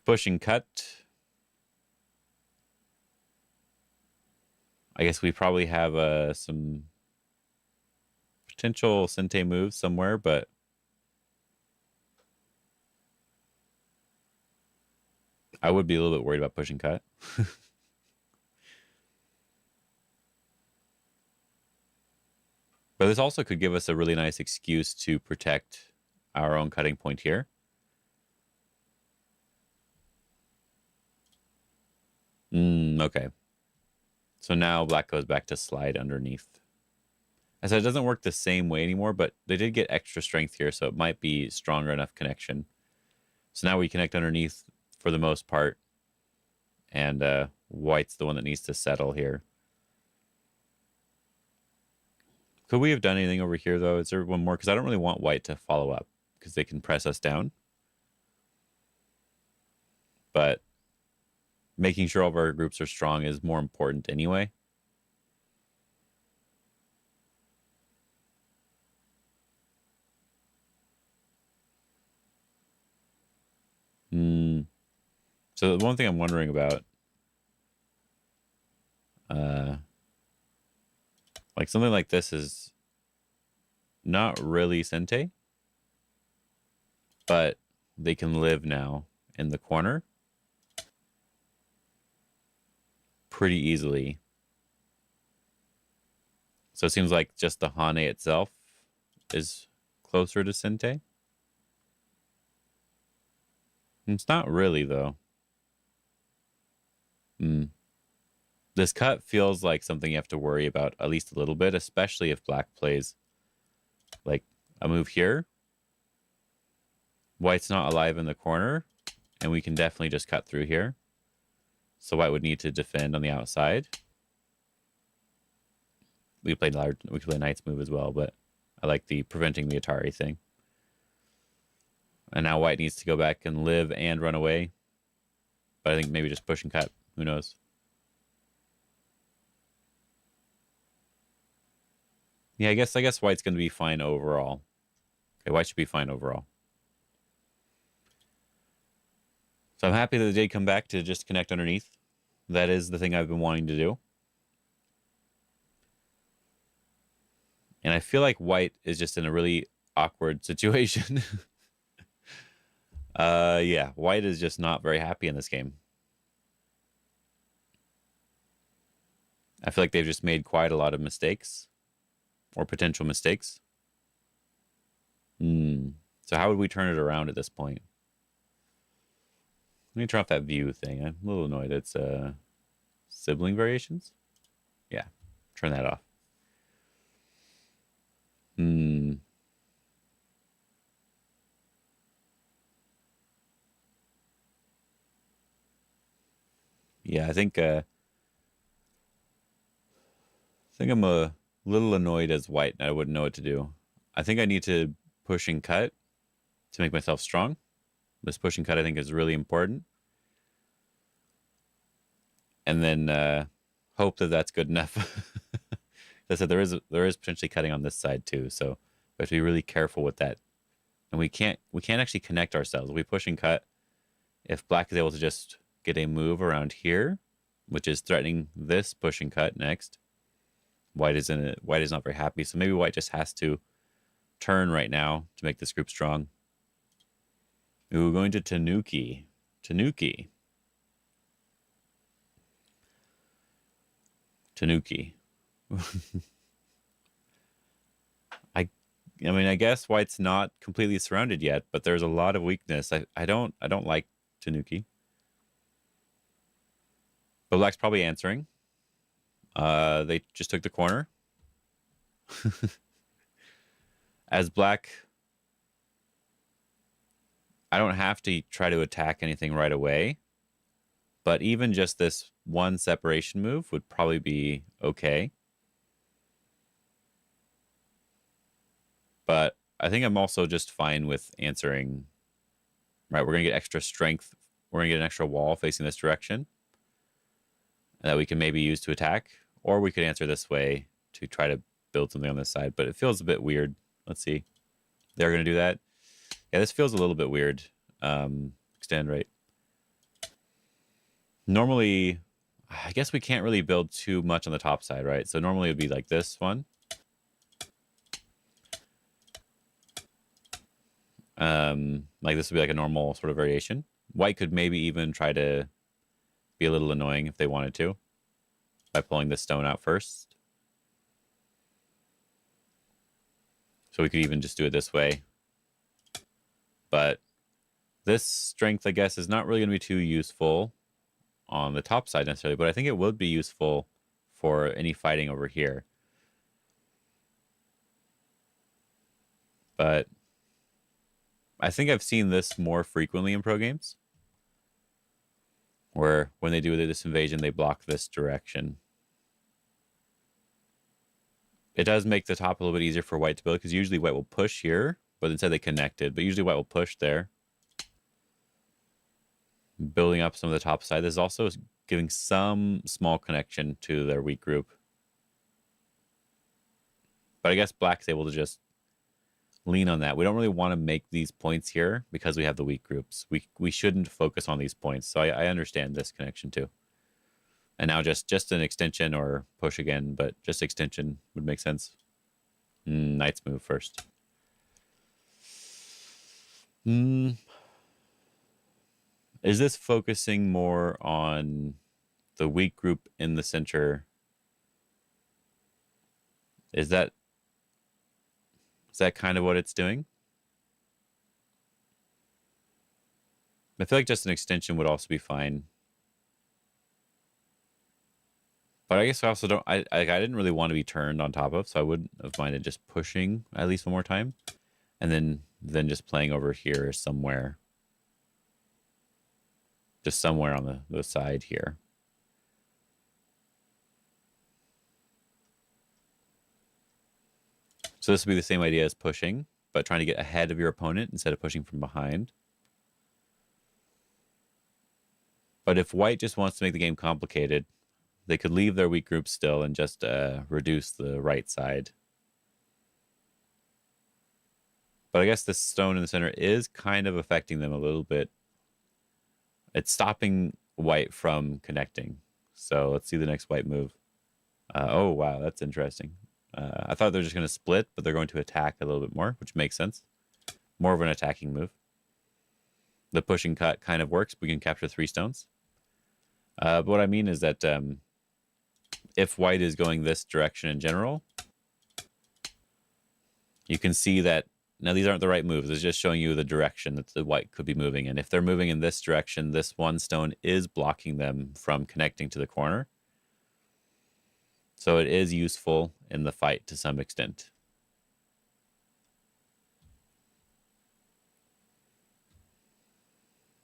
Speaker 1: Pushing cut. I guess we probably have some potential Sente moves somewhere, but I would be a little bit worried about pushing cut. But this also could give us a really nice excuse to protect our own cutting point here. Okay. So now black goes back to slide underneath. I said it doesn't work the same way anymore, but they did get extra strength here, so it might be stronger enough connection. So now we connect underneath for the most part, and white's the one that needs to settle here. Could we have done anything over here, though? Is there one more? Because I don't really want white to follow up, because they can press us down. But making sure all of our groups are strong is more important anyway. So the one thing I'm wondering about, like something like this is not really Sente, but they can live now in the corner pretty easily. So it seems like just the Hane itself is closer to Sente. It's not really, though. Mm. This cut feels like something you have to worry about at least a little bit, especially if black plays like a move here. White's not alive in the corner, and we can definitely just cut through here. So white would need to defend on the outside. We could play knight's move as well, but I like the preventing the Atari thing. And now white needs to go back and live and run away. But I think maybe just push and cut. Who knows? Yeah, I guess white's going to be fine overall. Okay, white should be fine overall. So I'm happy that they did come back to just connect underneath. That is the thing I've been wanting to do. And I feel like white is just in a really awkward situation. Yeah, white is just not very happy in this game. I feel like they've just made quite a lot of mistakes or potential mistakes. So how would we turn it around at this point? Let me turn off that view thing. I'm a little annoyed. It's sibling variations. Yeah, turn that off. Yeah, I think I'm a little annoyed as white, and I wouldn't know what to do. I think I need to push and cut to make myself strong. This push and cut, I think, is really important. And then hope that that's good enough. As I said, there is potentially cutting on this side too, so we have to be really careful with that. And we can't actually connect ourselves. We push and cut. If black is able to just get a move around here, which is threatening this push and cut next, white is in it. White is not very happy, so maybe white just has to turn right now to make this group strong. Ooh, going to Tanuki. I mean, I guess white's not completely surrounded yet, but there's a lot of weakness. I don't like Tanuki. But black's probably answering. They just took the corner. As black, I don't have to try to attack anything right away. But even just this one separation move would probably be okay. But I think I'm also just fine with answering. Right, we're going to get extra strength. We're going to get an extra wall facing this direction that we can maybe use to attack. Or we could answer this way to try to build something on this side. But it feels a bit weird. Let's see. They're going to do that. Yeah, this feels a little bit weird. Extend right. Normally, I guess we can't really build too much on the top side, right? So normally it would be like this one. Like this would be like a normal sort of variation. White could maybe even try to be a little annoying if they wanted to by pulling this stone out first. So we could even just do it this way. But this strength, I guess, is not really going to be too useful on the top side necessarily, but I think it would be useful for any fighting over here. But I think I've seen this more frequently in pro games, where when they do this invasion, they block this direction. It does make the top a little bit easier for white to build, because usually white will push here, but instead they connected. But usually white will push there, building up some of the top side. This is also giving some small connection to their weak group. But I guess black is able to just lean on that. We don't really want to make these points here because we have the weak groups. We shouldn't focus on these points. So I understand this connection too. And now just an extension or push again, but just extension would make sense. Knights move first. Is this focusing more on the weak group in the center? Is that kind of what it's doing? I feel like just an extension would also be fine. But I guess I also don't... I didn't really want to be turned on top of, so I wouldn't have minded just pushing at least one more time. And then just playing over here somewhere. Just somewhere on the side here. So this would be the same idea as pushing, but trying to get ahead of your opponent instead of pushing from behind. But if white just wants to make the game complicated, they could leave their weak group still and just reduce the right side. But I guess the stone in the center is kind of affecting them a little bit. It's stopping white from connecting. So let's see the next white move. Oh, wow, that's interesting. I thought they're just going to split, but they're going to attack a little bit more, which makes sense. More of an attacking move. The pushing cut kind of works. We can capture 3 stones. But what I mean is that if white is going this direction in general, you can see that now these aren't the right moves. It's just showing you the direction that the white could be moving in. If they're moving in this direction, this one stone is blocking them from connecting to the corner. So it is useful in the fight to some extent.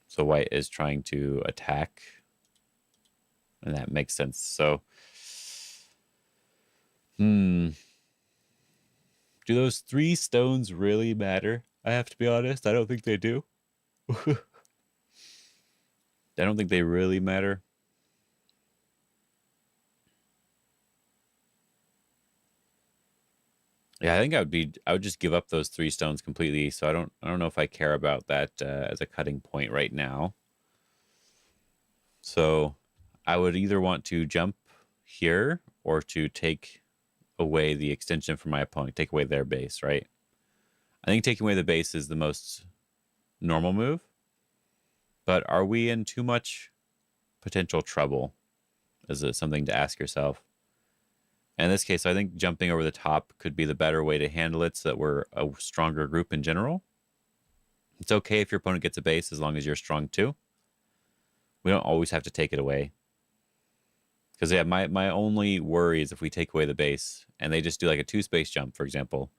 Speaker 1: So white is trying to attack. And that makes sense. So, do those 3 stones really matter? I have to be honest. I don't think they do. I don't think they really matter. Yeah, I think I would just give up those 3 stones completely. So I don't know if I care about that as a cutting point right now. So I would either want to jump here or to take away the extension from my opponent, take away their base, right? I think taking away the base is the most normal move. But are we in too much potential trouble? Is it something to ask yourself? In this case, I think jumping over the top could be the better way to handle it so that we're a stronger group in general. It's okay if your opponent gets a base as long as you're strong too. We don't always have to take it away. Because, yeah, my only worry is if we take away the base and they just do like a 2-space jump, for example.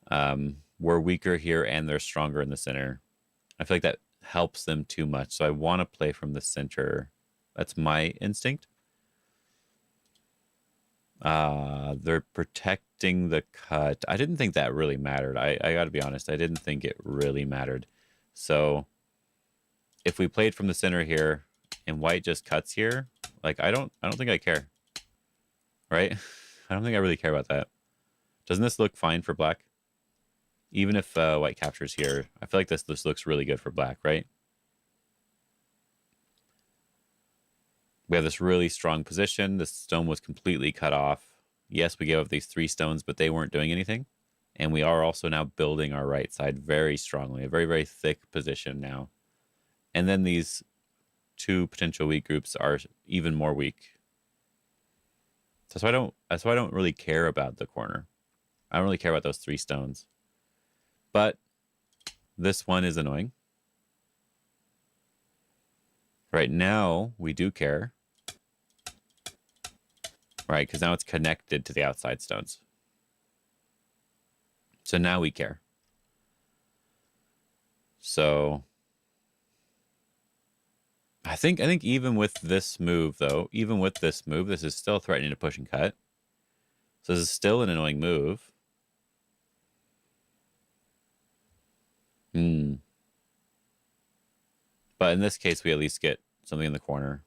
Speaker 1: We're weaker here and they're stronger in the center. I feel like that helps them too much. So I want to play from the center. That's my instinct. They're protecting the cut. I didn't think that really mattered. I got to be honest. I didn't think it really mattered. So if we played from the center here and white just cuts here, like I don't think I care. Right? I don't think I really care about that. Doesn't this look fine for black? Even if white captures here, I feel like this looks really good for black, right? We have this really strong position. This stone was completely cut off. Yes, we gave up these 3 stones, but they weren't doing anything. And we are also now building our right side very strongly. A very, very thick position now. And then these 2 potential weak groups are even more weak. That's why I don't really care about the corner. I don't really care about those 3 stones. But this one is annoying. Right now, we do care. Right, because now it's connected to the outside stones. So now we care. So I think even with this move, though, this is still threatening to push and cut. So this is still an annoying move. But in this case, we at least get something in the corner.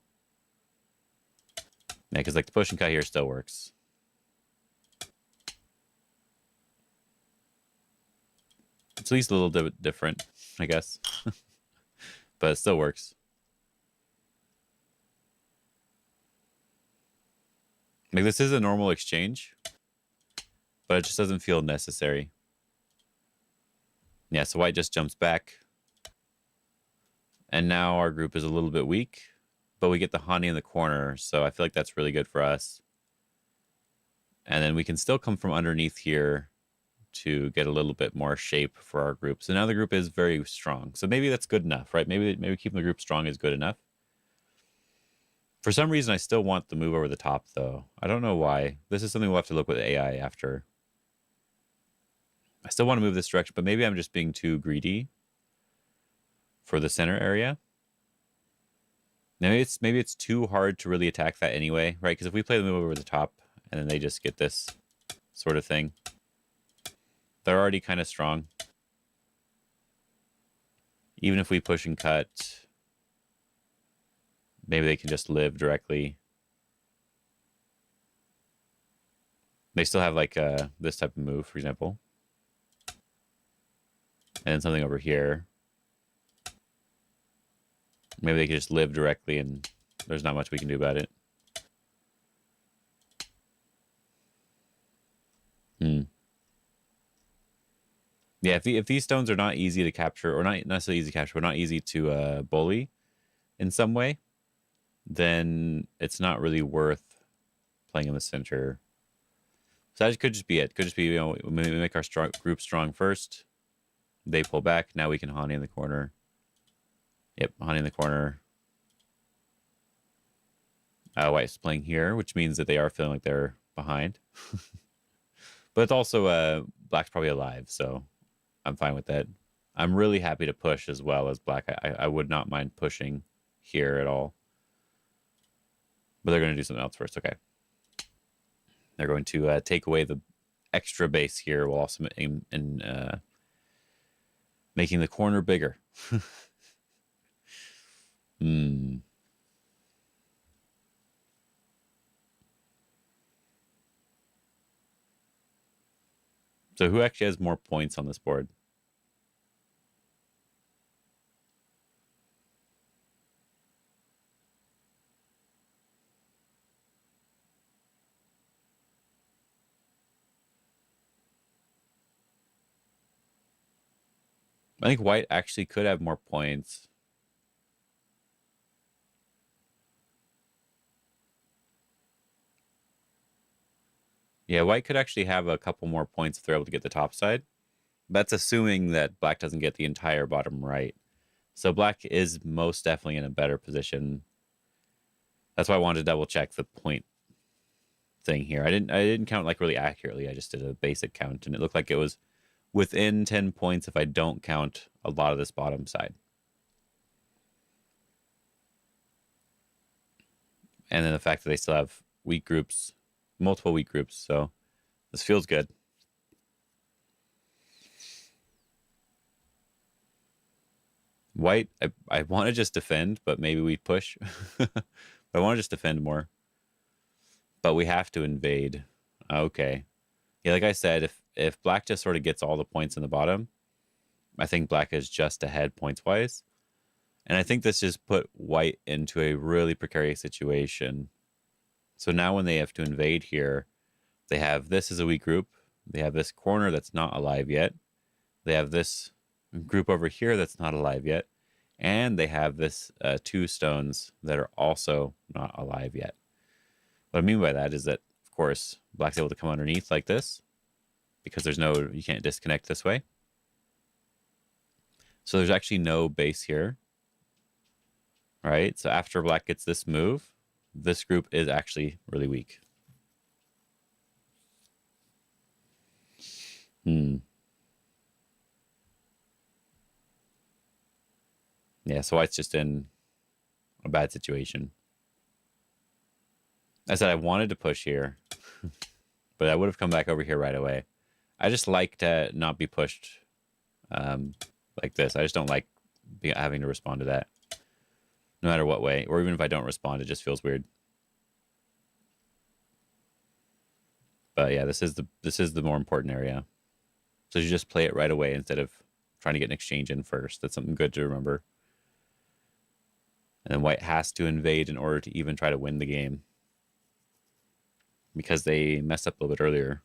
Speaker 1: Yeah, because like the push and cut here still works. It's at least a little bit different, I guess. But it still works. Like, this is a normal exchange, but it just doesn't feel necessary. Yeah, so white just jumps back. And now our group is a little bit weak, but we get the honey in the corner, so I feel like that's really good for us. And then we can still come from underneath here to get a little bit more shape for our group. So now the group is very strong. So maybe that's good enough, right? Maybe keeping the group strong is good enough. For some reason, I still want the move over the top, though. I don't know why. This is something we'll have to look with AI after. I still want to move this direction, but maybe I'm just being too greedy for the center area. Maybe it's too hard to really attack that anyway, right? Because if we play the move over the top and then they just get this sort of thing, they're already kind of strong. Even if we push and cut, maybe they can just live directly. They still have like this type of move, for example. And then something over here. Maybe they can just live directly and there's not much we can do about it. Yeah, if these stones are not easy to capture, or not necessarily easy to capture, but not easy to bully in some way, then it's not really worth playing in the center. So that could just be it. Could just be, you know, we make our group strong first. They pull back. Now we can honey in the corner. Yep, honey in the corner. White's playing here, which means that they are feeling like they're behind. But it's also black's probably alive, so I'm fine with that. I'm really happy to push as well as black. I would not mind pushing here at all. But they're going to do something else first. Okay. They're going to take away the extra base here while also making the corner bigger. So who actually has more points on this board? I think white actually could have more points. Yeah, white could actually have a couple more points if they're able to get the top side. That's assuming that black doesn't get the entire bottom right. So black is most definitely in a better position. That's why I wanted to double check the point thing here. I didn't count like really accurately. I just did a basic count, and it looked like it was within 10 points if I don't count a lot of this bottom side. And then the fact that they still have weak groups, multiple weak groups. So this feels good. White, I want to just defend, but maybe we push. I want to just defend more. But we have to invade. Okay. Yeah, like I said, if black just sort of gets all the points in the bottom, I think black is just ahead points-wise. And I think this just put white into a really precarious situation. So now when they have to invade here, they have this as a weak group. They have this corner that's not alive yet. They have this group over here that's not alive yet. And they have this 2 stones that are also not alive yet. What I mean by that is that, of course, black's able to come underneath like this because you can't disconnect this way. So there's actually no base here, right? So after black gets this move, this group is actually really weak. Yeah, so white's just in a bad situation. I said I wanted to push here, but I would have come back over here right away. I just like to not be pushed like this. I just don't like having to respond to that, no matter what way. Or even if I don't respond, it just feels weird. But yeah, this is the more important area. So you just play it right away instead of trying to get an exchange in first. That's something good to remember. And then white has to invade in order to even try to win the game, because they messed up a little bit earlier.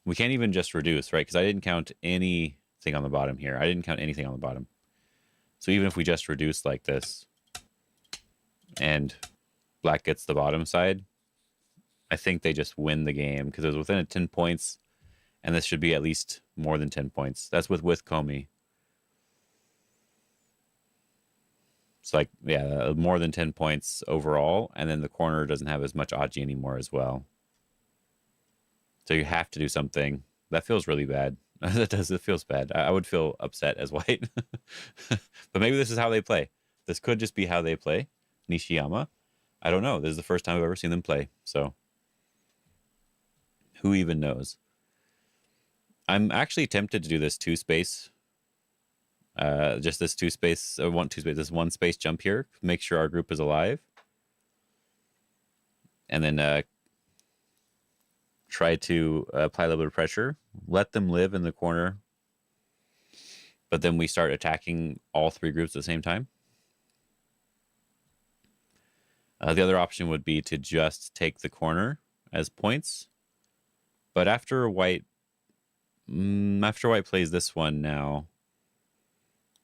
Speaker 1: We can't even just reduce, right? Because I didn't count anything on the bottom here. I didn't count anything on the bottom. So even if we just reduce like this and black gets the bottom side, I think they just win the game because it was within 10 points, and this should be at least more than 10 points. That's with Comey. It's like, yeah, more than 10 points overall, and then the corner doesn't have as much Aji anymore as well. So you have to do something. That feels really bad. That does. It feels bad. I would feel upset as white. But maybe this is how they play. This could just be how they play. Nishiyama. I don't know. This is the first time I've ever seen them play. So who even knows? I'm actually tempted to do this two-space. Just this two-space, this one-space jump here. Make sure our group is alive. And then try to apply a little bit of pressure. Let them live in the corner. But then we start attacking all three groups at the same time. The other option would be to just take the corner as points. But after white plays this one now,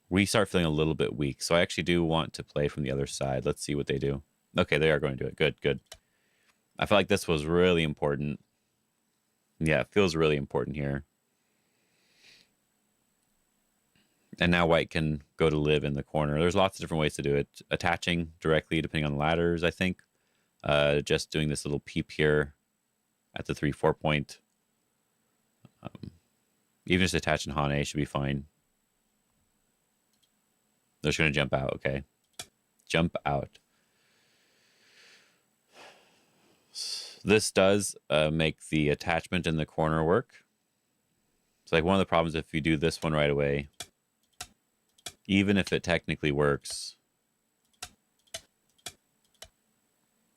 Speaker 1: we start feeling a little bit weak. So I actually do want to play from the other side. Let's see what they do. Okay, they are going to do it. Good, good. I feel like this was really important. Yeah, it feels really important here. And now white can go to live in the corner. There's lots of different ways to do it. Attaching directly, depending on the ladders, I think. Just doing this little peep here at the 3-4 point. Even just attaching Hane should be fine. They're just going to jump out, okay. Jump out. This does make the attachment in the corner work. It's like one of the problems if you do this one right away, even if it technically works.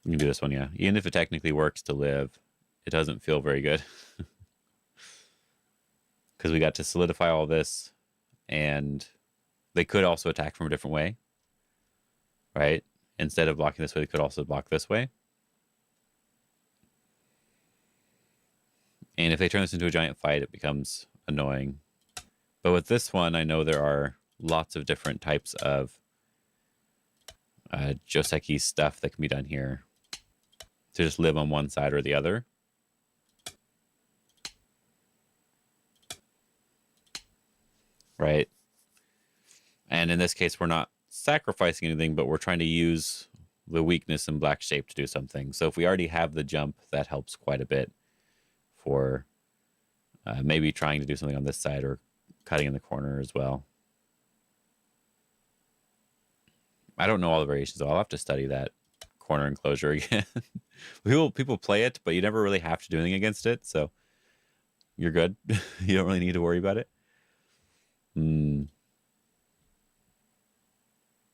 Speaker 1: You can do this one, yeah. Even if it technically works to live, it doesn't feel very good. Because we got to solidify all this, and they could also attack from a different way, right? Instead of blocking this way, they could also block this way. And if they turn this into a giant fight, it becomes annoying. But with this one, I know there are lots of different types of Joseki stuff that can be done here to just live on one side or the other. Right? And in this case, we're not sacrificing anything, but we're trying to use the weakness in black shape to do something. So if we already have the jump, that helps quite a bit for maybe trying to do something on this side or cutting in the corner as well. I don't know all the variations, though. I'll have to study that corner enclosure again. People play it, but you never really have to do anything against it, so you're good. You don't really need to worry about it.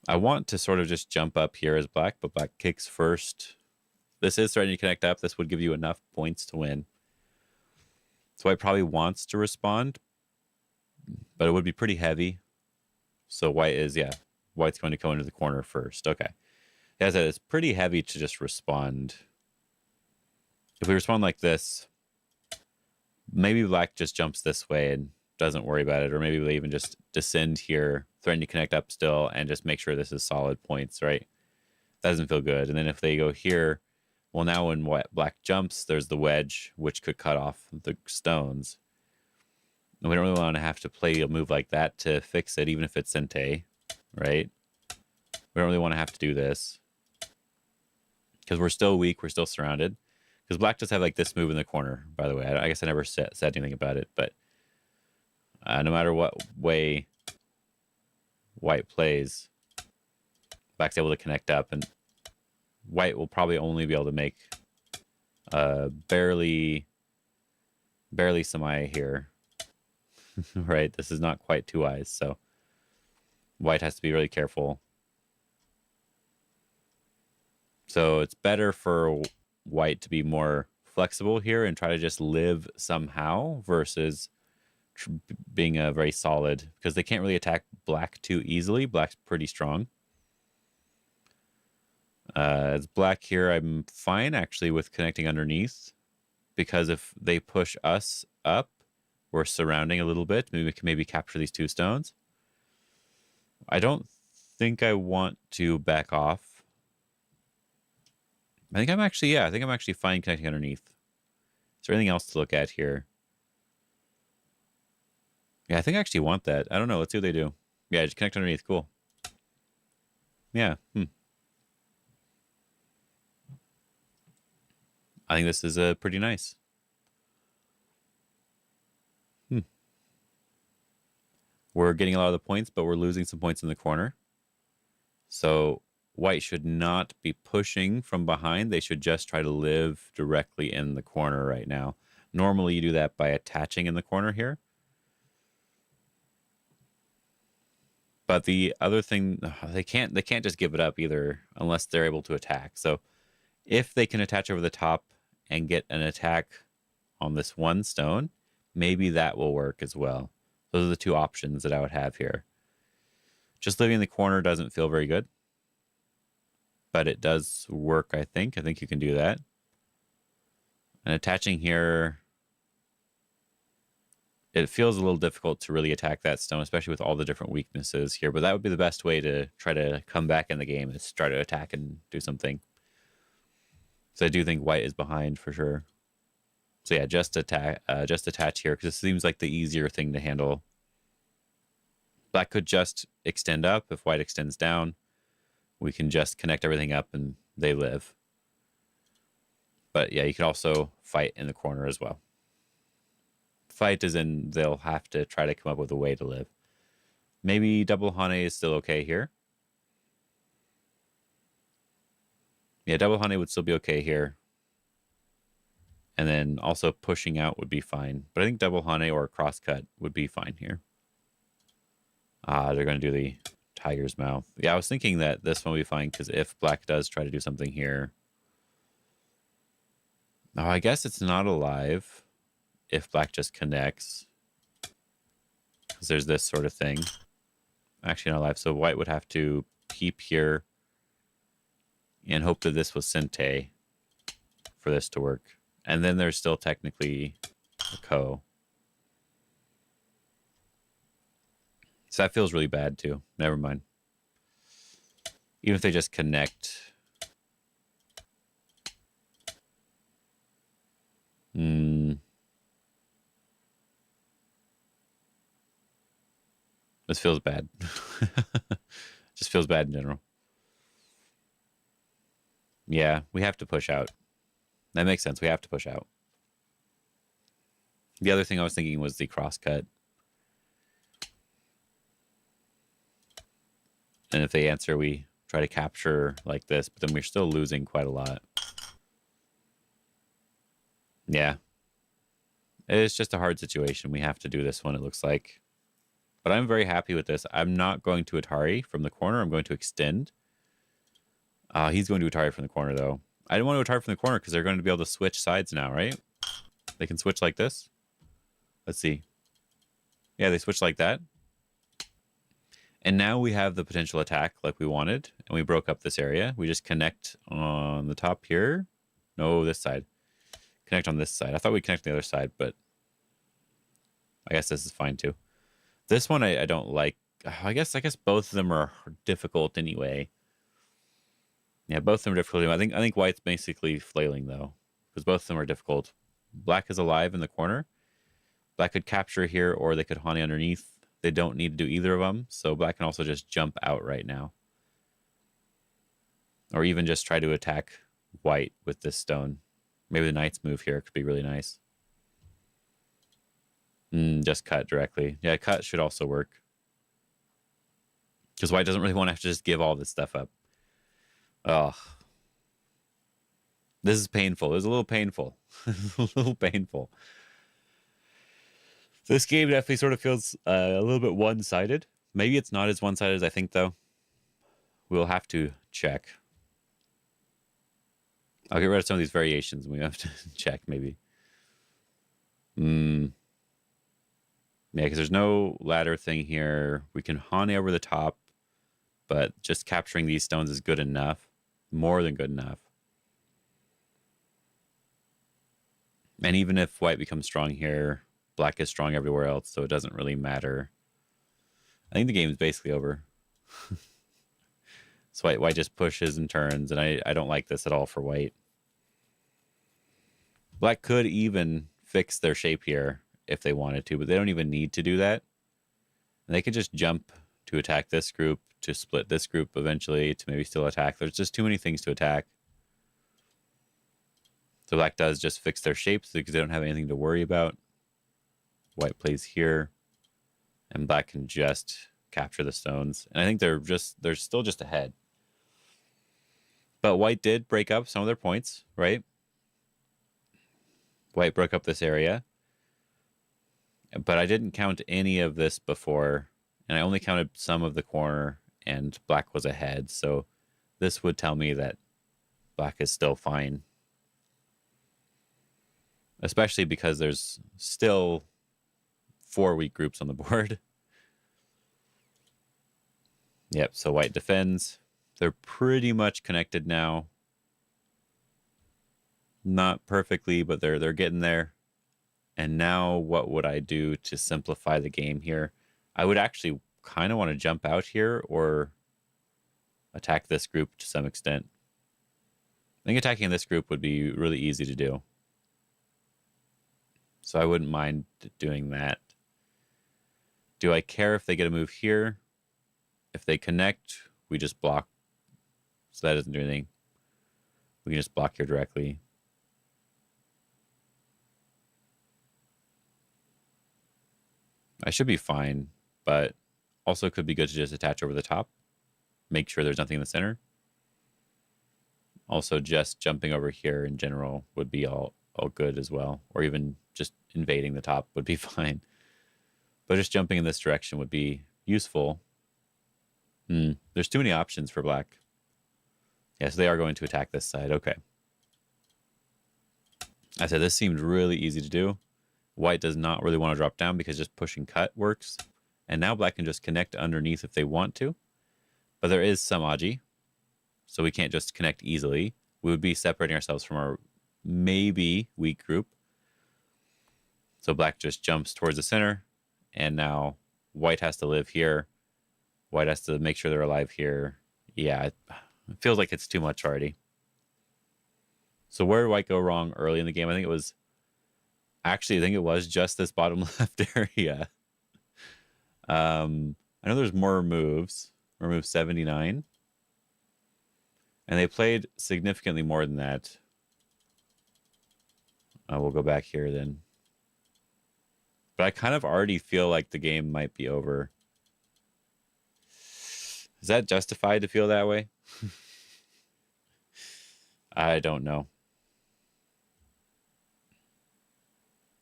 Speaker 1: I want to sort of just jump up here as black, but black kicks first. This is starting to connect up. This would give you enough points to win. So white probably wants to respond, but it would be pretty heavy. So white's going to go into the corner first. Okay. As I said, it's pretty heavy to just respond. If we respond like this, maybe black just jumps this way and doesn't worry about it, or maybe they even just descend here, threaten to connect up still, and just make sure this is solid points, right? That doesn't feel good. And then if they go here, well, now when black jumps, there's the wedge, which could cut off the stones. And we don't really want to have to play a move like that to fix it, even if it's Sente, right? We don't really want to have to do this because we're still weak. We're still surrounded. Because black does have like this move in the corner, by the way. I guess I never said anything about it, but no matter what way white plays, black's able to connect up, and white will probably only be able to make barely semi here. Right? This is not quite two eyes, so white has to be really careful. So it's better for white to be more flexible here and try to just live somehow versus being very solid because they can't really attack black too easily. Black's pretty strong. As black here, I'm fine actually with connecting underneath because if they push us up, we're surrounding a little bit. Maybe we can capture these 2 stones. I don't think I want to back off. I think I'm actually fine connecting underneath. Is there anything else to look at here? Yeah, I think I actually want that. I don't know. Let's see what they do. Yeah, just connect underneath. Cool. Yeah. I think this is pretty nice. We're getting a lot of the points, but we're losing some points in the corner. So white should not be pushing from behind. They should just try to live directly in the corner right now. Normally you do that by attaching in the corner here. But the other thing, they can't just give it up either unless they're able to attack. So if they can attach over the top and get an attack on this 1 stone, maybe that will work as well. Those are the 2 options that I would have here. Just living in the corner doesn't feel very good, but it does work, I think. I think you can do that. And attaching here, it feels a little difficult to really attack that stone, especially with all the different weaknesses here. But that would be the best way to try to come back in the game, is try to attack and do something. So I do think white is behind for sure. So yeah, just attach here because it seems like the easier thing to handle. Black could just extend up. If white extends down, we can just connect everything up and they live. But yeah, you can also fight in the corner as well. Fight as in they'll have to try to come up with a way to live. Maybe double Hane is still okay here. Yeah, double Hane would still be okay here. And then also pushing out would be fine. But I think double Hane or crosscut would be fine here. They're going to do the tiger's mouth. Yeah, I was thinking that this one would be fine because if black does try to do something here. Oh, I guess it's not alive if black just connects. Because there's this sort of thing. Actually not alive. So white would have to keep here and hope that this was Sente for this to work. And then there's still technically a Ko. So that feels really bad too. Never mind. Even if they just connect. This feels bad. Just feels bad in general. Yeah, we have to push out. That makes sense. We have to push out. The other thing I was thinking was the crosscut. And if they answer, we try to capture like this, but then we're still losing quite a lot. Yeah. It's just a hard situation. We have to do this one, it looks like. But I'm very happy with this. I'm not going to Atari from the corner. I'm going to extend. He's going to Atari from the corner, though. I didn't want to Atari from the corner because they're going to be able to switch sides now, right? They can switch like this. Let's see. Yeah, they switch like that. And now we have the potential attack like we wanted. And we broke up this area. We just connect on the top here. No, this side. Connect on this side. I thought we'd connect on the other side, but I guess this is fine too. This one I don't like. I guess both of them are difficult anyway. Yeah, both of them are difficult. I think white's basically flailing though, because both of them are difficult. Black is alive in the corner. Black could capture here, or they could Hane underneath. They don't need to do either of them, so black can also just jump out right now, or even just try to attack white with this stone. Maybe the knight's move here could be really nice. Just cut directly. Yeah, cut should also work. Because white doesn't really want to have to just give all this stuff up. Oh. This is painful. It's a little painful. A little painful. This game definitely sort of feels a little bit one-sided. Maybe it's not as one-sided as I think, though. We'll have to check. I'll get rid of some of these variations and we have to check, maybe. Yeah, Yeah, because there's no ladder thing here. We can Hane over the top, but just capturing these stones is good enough. More than good enough. And even if white becomes strong here, black is strong everywhere else, so it doesn't really matter. I think the game is basically over. So white just pushes and turns, and I don't like this at all for white. Black could even fix their shape here if they wanted to, but they don't even need to do that. And they could just jump to attack this group, to split this group eventually, to maybe still attack. There's just too many things to attack. So black does just fix their shapes because they don't have anything to worry about. White plays here, and black can just capture the stones. And I think they're still just ahead. But white did break up some of their points, right? White broke up this area. But I didn't count any of this before, and I only counted some of the corner, and black was ahead. So this would tell me that black is still fine. Especially because there's still 4 weak groups on the board. Yep, so white defends. They're pretty much connected now. Not perfectly, but they're getting there. And now what would I do to simplify the game here? I would actually kind of want to jump out here or attack this group to some extent. I think attacking this group would be really easy to do. So I wouldn't mind doing that. Do I care if they get a move here? If they connect, we just block. So that doesn't do anything. We can just block here directly. I should be fine, but also could be good to just attach over the top. Make sure there's nothing in the center. Also, just jumping over here in general would be all good as well. Or even just invading the top would be fine. But just jumping in this direction would be useful. There's too many options for black. Yeah, so they are going to attack this side. Okay. I said this seemed really easy to do. White does not really want to drop down because just push and cut works. And now black can just connect underneath if they want to. But there is some Aji. So we can't just connect easily. We would be separating ourselves from our maybe weak group. So black just jumps towards the center. And now white has to live here. White has to make sure they're alive here. Yeah, it feels like it's too much already. So where did white go wrong early in the game? I think it was just this bottom left area. I know there's more moves. Remove 79. And they played significantly more than that. We'll go back here then. But I kind of already feel like the game might be over. Is that justified to feel that way? I don't know.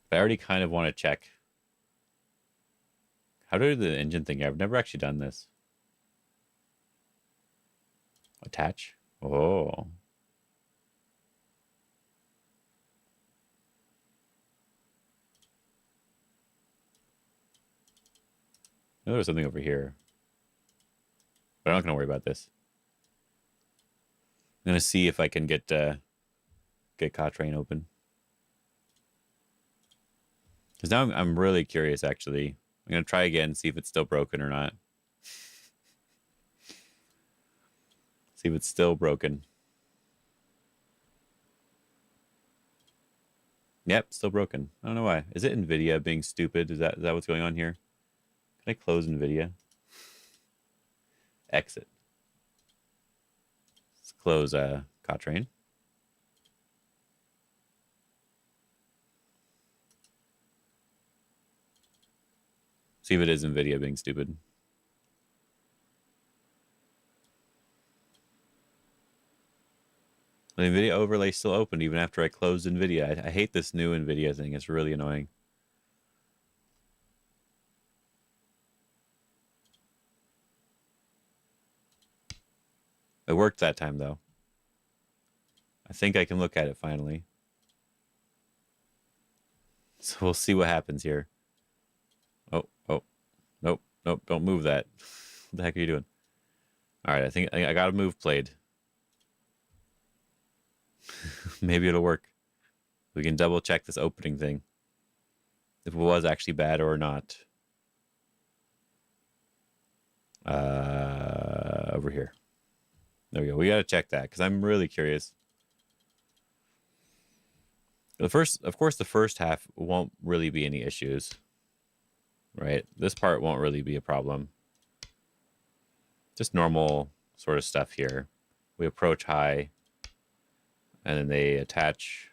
Speaker 1: But I already kind of want to check. How do the engine thing? I've never actually done this. Attach. Oh. I know there's something over here. But I'm not going to worry about this. I'm going to see if I can get Train open. Because now I'm really curious, actually. I'm going to try again, see if it's still broken or not. See if it's still broken. Yep, still broken. I don't know why. Is it NVIDIA being stupid? Is that what's going on here? Can I close NVIDIA? Exit. Let's close Train. See if it is NVIDIA being stupid. The NVIDIA overlay still open even after I closed NVIDIA. I hate this new NVIDIA thing. It's really annoying. It worked that time, though. I think I can look at it finally. So we'll see what happens here. Oh, nope, don't move that. What the heck are you doing? All right, I think I got a move played. Maybe it'll work. We can double check this opening thing. If it was actually bad or not. Over here. There we go. We got to check that because I'm really curious. Of course, the first half won't really be any issues, right? This part won't really be a problem. Just normal sort of stuff here. We approach high, and then they attach.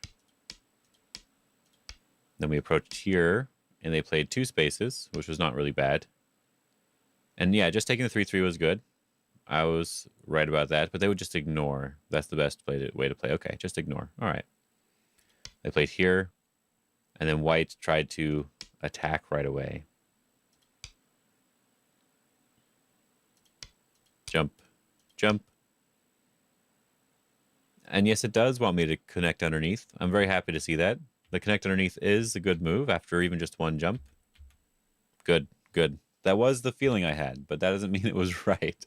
Speaker 1: Then we approached here, and they played 2 spaces, which was not really bad. And yeah, just taking the 3-3 was good. I was right about that, but they would just ignore. That's the best way to play. Okay, just ignore. All right. They played here, and then white tried to attack right away. Jump, jump. And yes, it does want me to connect underneath. I'm very happy to see that. The connect underneath is a good move after even just 1 jump. Good, good. That was the feeling I had, but that doesn't mean it was right.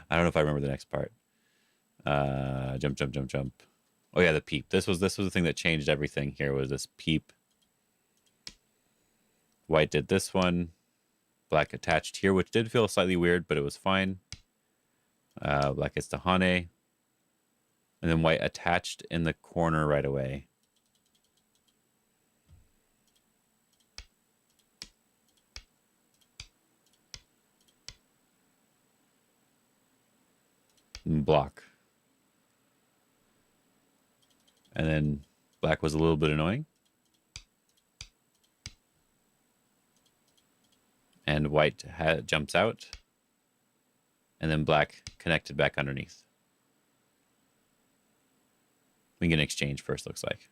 Speaker 1: I don't know if I remember the next part. Jump, jump, jump, jump. Oh yeah, the peep. This was the thing that changed everything here, was this peep. White did this one. Black attached here, which did feel slightly weird, but it was fine. Black gets to Hane. And then white attached in the corner right away. And block. And then black was a little bit annoying. And white jumps out. And then black connected back underneath. We can exchange first, looks like.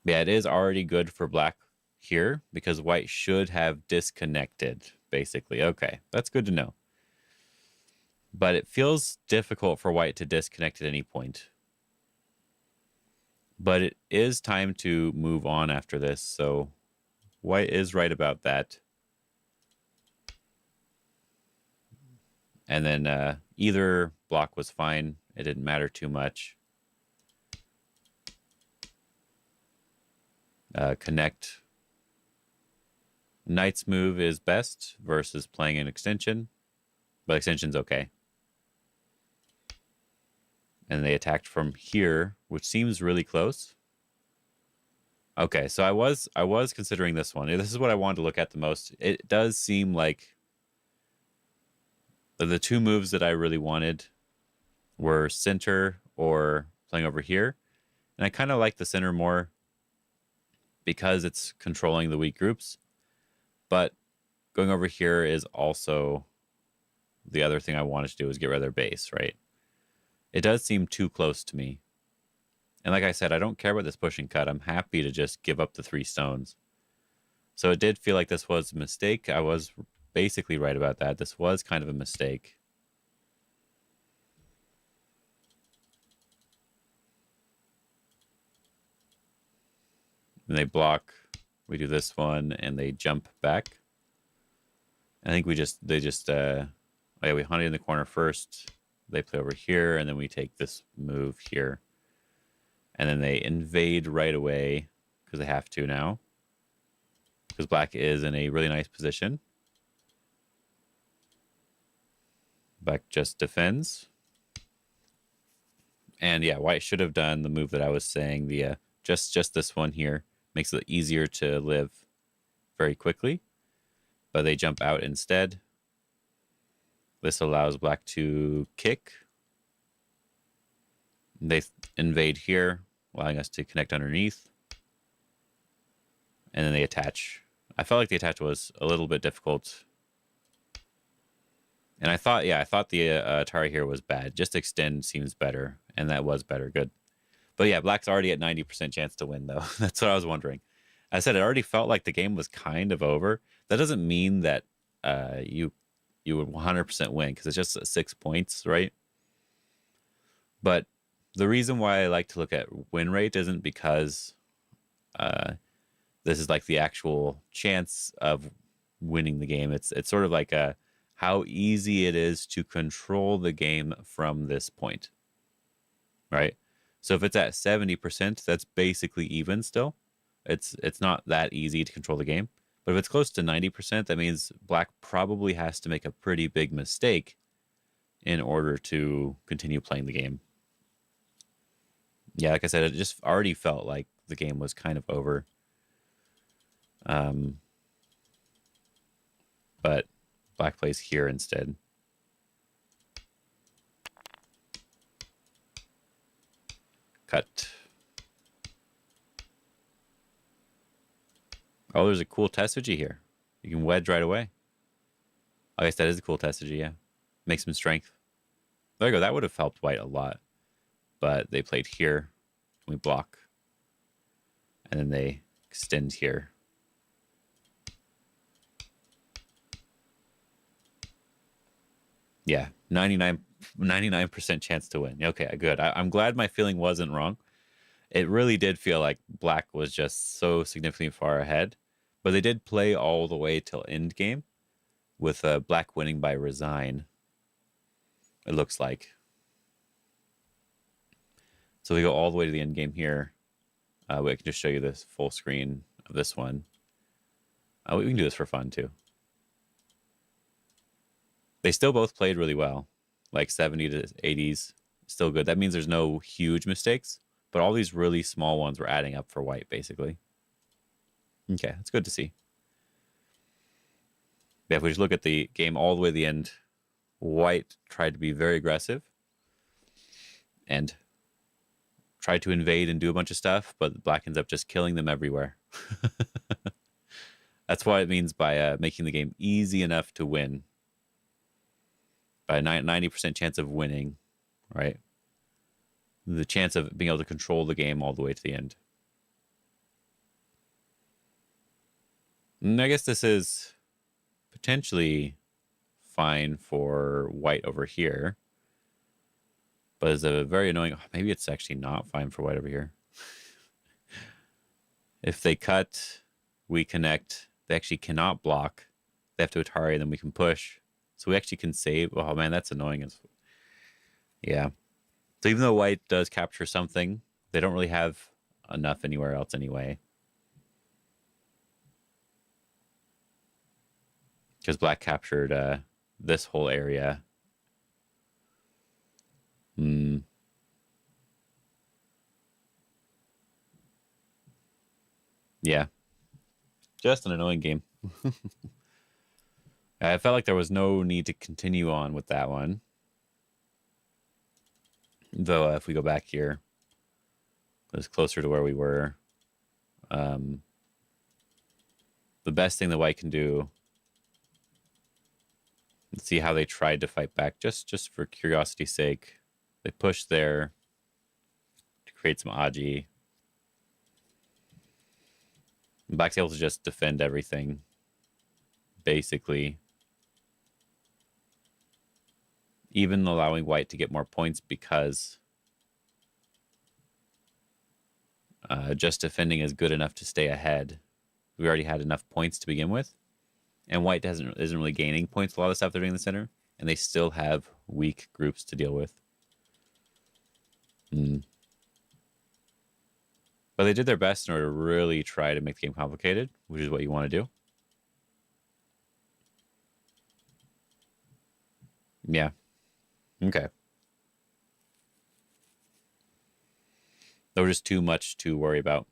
Speaker 1: Yeah, it is already good for black here because white should have disconnected, basically. Okay, that's good to know. But it feels difficult for white to disconnect at any point. But it is time to move on after this, so white is right about that. And then either block was fine. It didn't matter too much. Connect. Knight's move is best versus playing an extension, but extension's okay. And they attacked from here, which seems really close. Okay, so I was considering this one. This is what I wanted to look at the most. It does seem like the 2 moves that I really wanted were center or playing over here. And I kind of like the center more because it's controlling the weak groups. But going over here is also the other thing I wanted to do, is get rid of their base, right? It does seem too close to me. And like I said, I don't care about this push and cut. I'm happy to just give up the 3 stones. So it did feel like this was a mistake. I was basically right about that. This was kind of a mistake. And they block. We do this one, and they jump back. I think we oh yeah, we hunted in the corner first. They play over here, and then we take this move here. And then they invade right away, because they have to now. Because black is in a really nice position. Black just defends. And yeah, white should have done the move that I was saying. The just this one here makes it easier to live very quickly. But they jump out instead. This allows black to kick. They invade here, allowing us to connect underneath. And then they attach. I felt like the attach was a little bit difficult. And I thought the Atari here was bad. Just extend seems better. And that was better. Good. But yeah, black's already at 90% chance to win, though. That's what I was wondering. I said it already felt like the game was kind of over. That doesn't mean that you would 100% win, because it's just 6 points, right? But the reason why I like to look at win rate isn't because this is like the actual chance of winning the game. It's sort of like a how easy it is to control the game from this point, right? So if it's at 70%, that's basically even still. It's not that easy to control the game. But if it's close to 90%, that means black probably has to make a pretty big mistake in order to continue playing the game. Yeah, like I said, it just already felt like the game was kind of over. But black plays here instead. Cut. Oh, there's a cool Tessigi here. You can wedge right away. I guess that is a cool Tessigi, yeah. Make some strength. There you go. That would have helped white a lot. But they played here. We block. And then they extend here. Yeah, 99% chance to win. Okay, good. I'm glad my feeling wasn't wrong. It really did feel like black was just so significantly far ahead. But they did play all the way till end game with black winning by resign, it looks like. So we go all the way to the end game here. I can just show you this full screen of this one. We can do this for fun too. They still both played really well, like 70 to 80s, still good. That means there's no huge mistakes, but all these really small ones were adding up for white, basically. Okay, that's good to see. Yeah, if we just look at the game all the way to the end, white tried to be very aggressive and tried to invade and do a bunch of stuff, but black ends up just killing them everywhere. That's what it means by making the game easy enough to win. By a 90% chance of winning, right? The chance of being able to control the game all the way to the end. And I guess this is potentially fine for white over here. But it's a very annoying... Maybe it's actually not fine for white over here. If they cut, we connect. They actually cannot block. They have to Atari, and then we can push. So we actually can save. Oh, man, that's annoying. Yeah. So even though white does capture something, they don't really have enough anywhere else anyway. Because black captured this whole area. Yeah. Just an annoying game. I felt like there was no need to continue on with that one. Though, if we go back here, it's closer to where we were. The best thing that white can do... Let's see how they tried to fight back, just for curiosity's sake. They pushed there to create some Aji. Black's able to just defend everything, basically. Even allowing white to get more points because just defending is good enough to stay ahead. We already had enough points to begin with. And white isn't really gaining points a lot of the stuff they're doing in the center. And they still have weak groups to deal with. But they did their best in order to really try to make the game complicated, which is what you want to do. Yeah. Okay. There was just too much to worry about.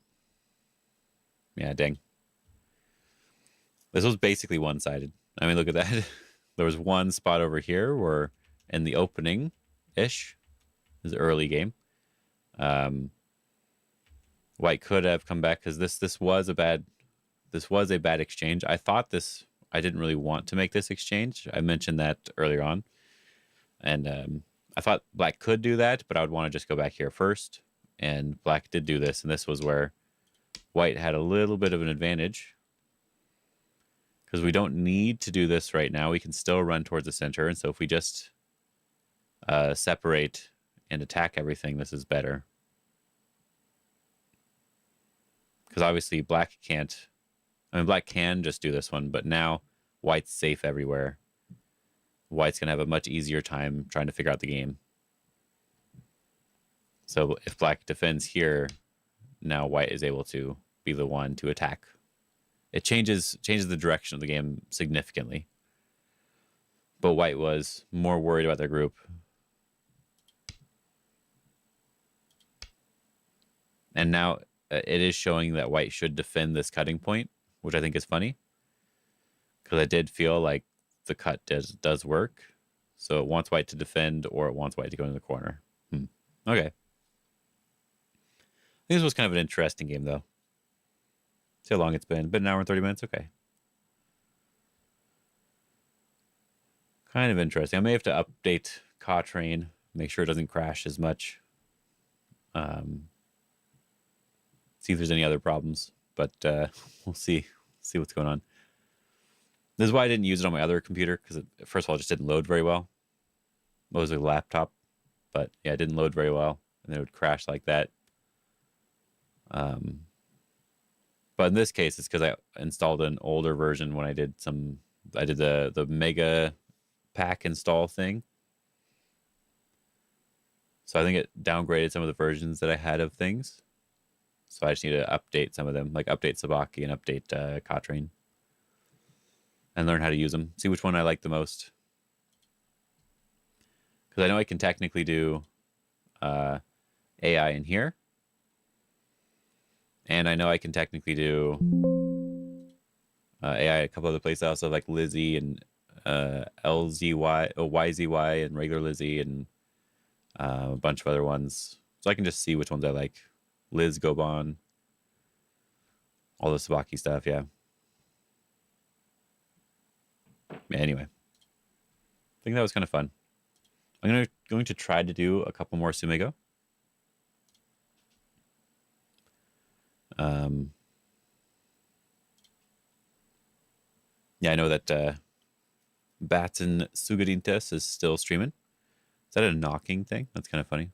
Speaker 1: Yeah, dang. This was basically one-sided. I mean, look at that. There was one spot over here where in the opening-ish, this early game, white could have come back because this was a bad exchange. I didn't really want to make this exchange. I mentioned that earlier on. And I thought black could do that, but I would want to just go back here first. And black did do this, and this was where white had a little bit of an advantage. Because we don't need to do this right now. We can still run towards the center. And so if we just separate and attack everything, this is better. Because obviously black can't... I mean, black can just do this one, but now white's safe everywhere. White's going to have a much easier time trying to figure out the game. So if black defends here, now white is able to be the one to attack. It changes the direction of the game significantly. But white was more worried about their group. And now it is showing that white should defend this cutting point, which I think is funny. Because I did feel like the cut does work. So it wants white to defend, or it wants white to go in the corner. Okay. I think this was kind of an interesting game, though. See how long it's been. Been an hour and 30 minutes? Okay. Kind of interesting. I may have to update Train, make sure it doesn't crash as much. See if there's any other problems. But we'll see what's going on. This is why I didn't use it on my other computer, because first of all, it just didn't load very well. It was a laptop, but yeah, it didn't load very well, and then it would crash like that. But in this case, it's because I installed an older version when I did the mega pack install thing. So I think it downgraded some of the versions that I had of things. So I just need to update some of them, like update Sabaki and update Katrin, and learn how to use them. See which one I like the most. Because I know I can technically do AI in here. And I know I can technically do AI a couple other places. I also like Lizzie and YZY and regular Lizzie and a bunch of other ones. So I can just see which ones I like. Liz Gobon. All the Sabaki stuff, yeah. Anyway. I think that was kind of fun. I'm going to try to do a couple more Tsumego. Yeah, I know that Batson Sugadintes is still streaming. Is that a knocking thing? That's kind of funny.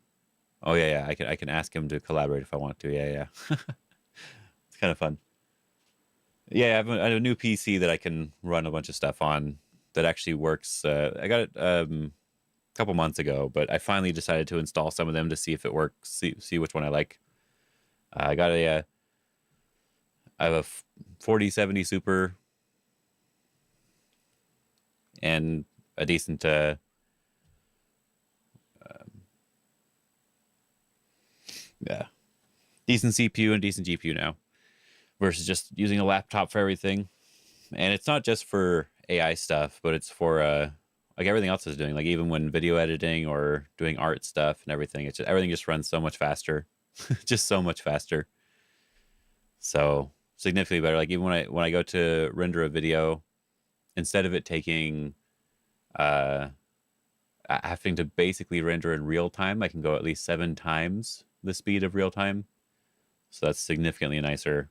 Speaker 1: Oh yeah, I can ask him to collaborate if I want to. Yeah. It's kind of fun. Yeah, I have a new PC that I can run a bunch of stuff on that actually works. I got it a couple months ago, but I finally decided to install some of them to see if it works. See which one I like. I have a 4070 Super and a decent decent CPU and decent GPU now, versus just using a laptop for everything. And it's not just for AI stuff, but it's for like everything else I was doing. Like even when video editing or doing art stuff and everything, everything just runs so much faster, just so much faster. So significantly better. Like even when I go to render a video, instead of it taking having to basically render in real time, I can go at least 7 times the speed of real time. So that's significantly nicer.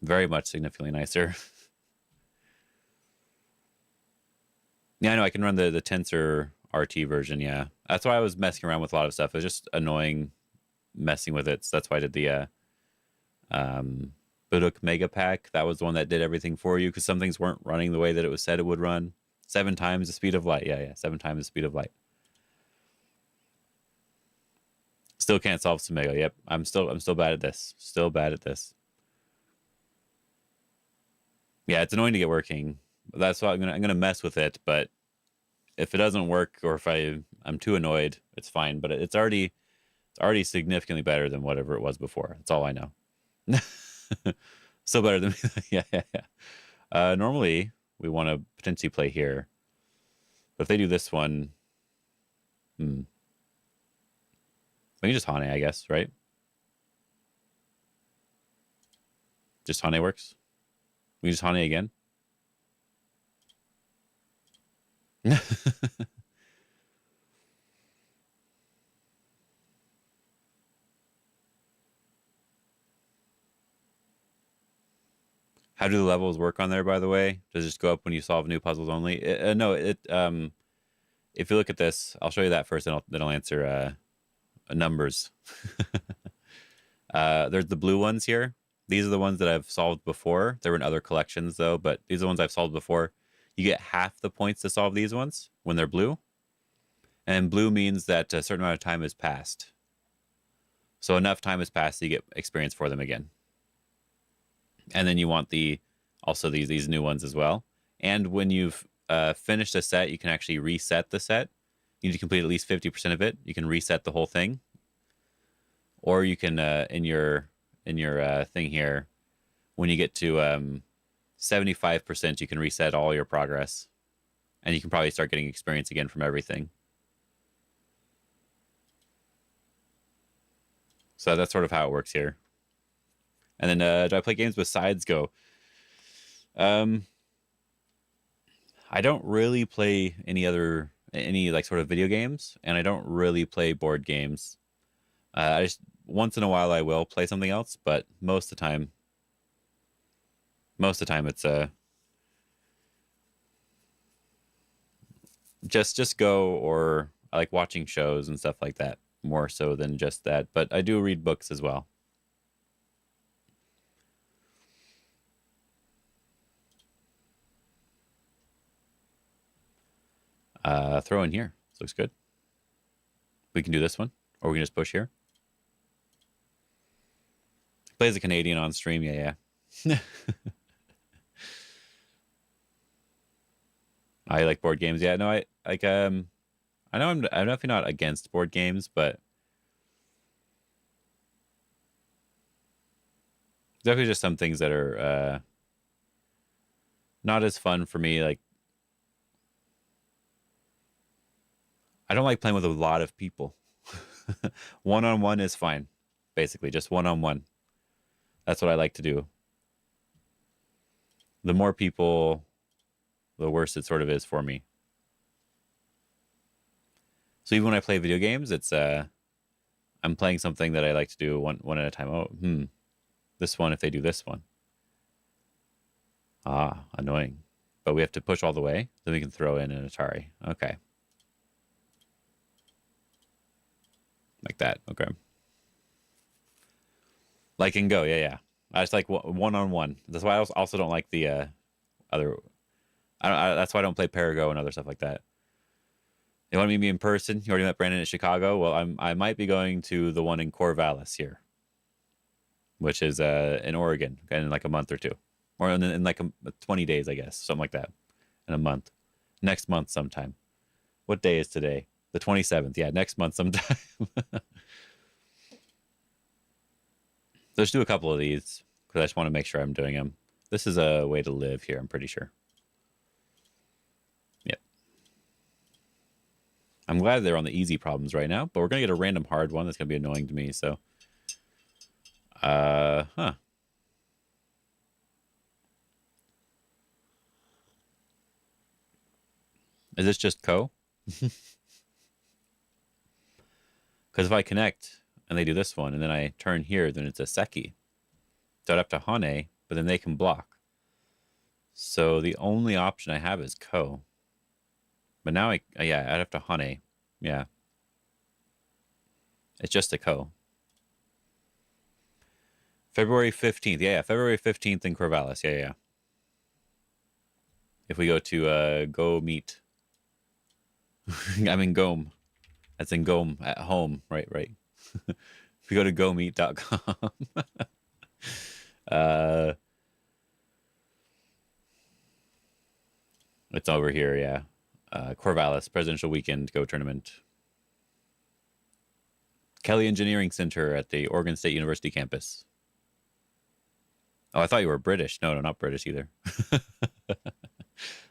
Speaker 1: Very much significantly nicer. Yeah, I know I can run the Tensor RT version. Yeah, that's why I was messing around with a lot of stuff. It was just annoying messing with it. So that's why I did the Baduk Mega Pack. That was the one that did everything for you, because some things weren't running the way that it was said it would run. 7 times the speed of light. Yeah, 7 times the speed of light. Still can't solve Tsumego. Yep, I'm still bad at this. Still bad at this. Yeah, it's annoying to get working. That's why I'm gonna mess with it. But if it doesn't work, or if I'm too annoyed, it's fine. But it's already significantly better than whatever it was before. That's all I know. Still better than yeah. Normally we want to potentially play here, but if they do this one, we can just Hane, I guess, right? Just Hane works. We can just Hane again. How do the levels work on there, by the way? Does it just go up when you solve new puzzles only? No, if you look at this, I'll show you that first, then I'll answer numbers. There's the blue ones here. These are the ones that I've solved before. There were in other collections though, but these are the ones I've solved before. You get half the points to solve these ones when they're blue. And blue means that a certain amount of time has passed. So enough time has passed, so you get experience for them again. And then you want also these new ones as well. And when you've finished a set, you can actually reset the set. You need to complete at least 50% of it. You can reset the whole thing, or you can in your thing here, when you get to 75%, you can reset all your progress, and you can probably start getting experience again from everything. So that's sort of how it works here. And then do I play games besides Go? I don't really play any like sort of video games, and I don't really play board games. I just once in a while I will play something else, but most of the time it's just Go, or I like watching shows and stuff like that more so than just that. But I do read books as well. Throw in here. This looks good. We can do this one, or we can just push here. Plays a Canadian on stream, yeah. I like board games. Yeah, no, I like I know I'm definitely not against board games, but definitely just some things that are not as fun for me. Like, I don't like playing with a lot of people. One-on-one is fine. Basically, just one-on-one. That's what I like to do. The more people, the worse it sort of is for me. So even when I play video games, it's I'm playing something that I like to do one at a time. Oh, this one if they do this one. Ah, annoying. But we have to push all the way, then we can throw in an Atari. Okay. Like that. Okay. Like in Go, yeah. I just like one-on-one. That's why I also don't like the other. That's why I don't play Parago and other stuff like that. You want to meet me in person? You already met Brandon at Chicago. Well, I might be going to the one in Corvallis here, which is in Oregon, in like a month or two, or in like 20 days, I guess, something like that, in a month, next month sometime. What day is today? The 27th. Yeah, next month sometime. Let's do a couple of these because I just want to make sure I'm doing them. This is a way to live here, I'm pretty sure. Yep. I'm glad they're on the easy problems right now, but we're going to get a random hard one that's going to be annoying to me, so. Is this just Co? Because if I connect and they do this one, and then I turn here, then it's a Seki. So I'd have to Hane, but then they can block. So the only option I have is Co. But now I'd have to Hane. Yeah. It's just a Co. February 15th. Yeah, February 15th in Corvallis. Yeah. If we go to Go Meet. I'm in Gome. That's in Gome at home. Right. If you go to gomeet.com. It's over here, yeah. Corvallis, Presidential Weekend Go Tournament. Kelly Engineering Center at the Oregon State University campus. Oh, I thought you were British. No, not British either.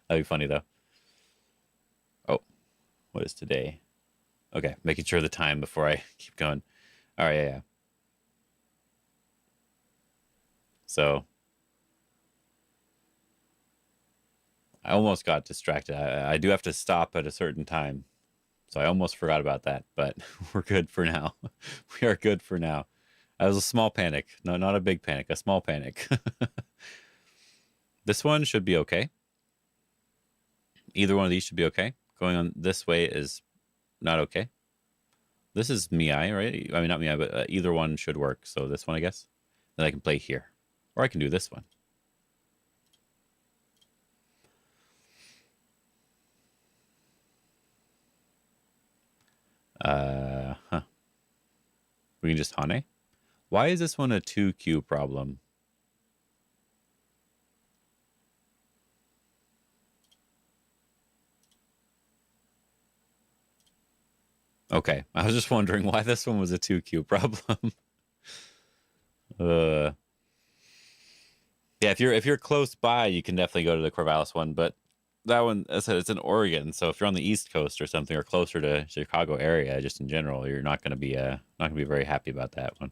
Speaker 1: That'd be funny, though. Oh, what is today? Okay, making sure the time before I keep going. All right, yeah. So I almost got distracted. I do have to stop at a certain time. So I almost forgot about that, but we're good for now. We are good for now. That was a small panic. No, not a big panic, a small panic. This one should be okay. Either one of these should be okay. Going on this way is not okay. This is Miai, right? I mean, not Miai, but either one should work. So this one, I guess. Then I can play here. Or I can do this one. Huh. We can just Hane. Why is this one a 2Q problem? Okay, I was just wondering why this one was a 2Q problem. uh, yeah, if you're close by, you can definitely go to the Corvallis one, but that one, as I said, it's in Oregon, so if you're on the East Coast or something, or closer to Chicago area, just in general, you're not gonna be very happy about that one.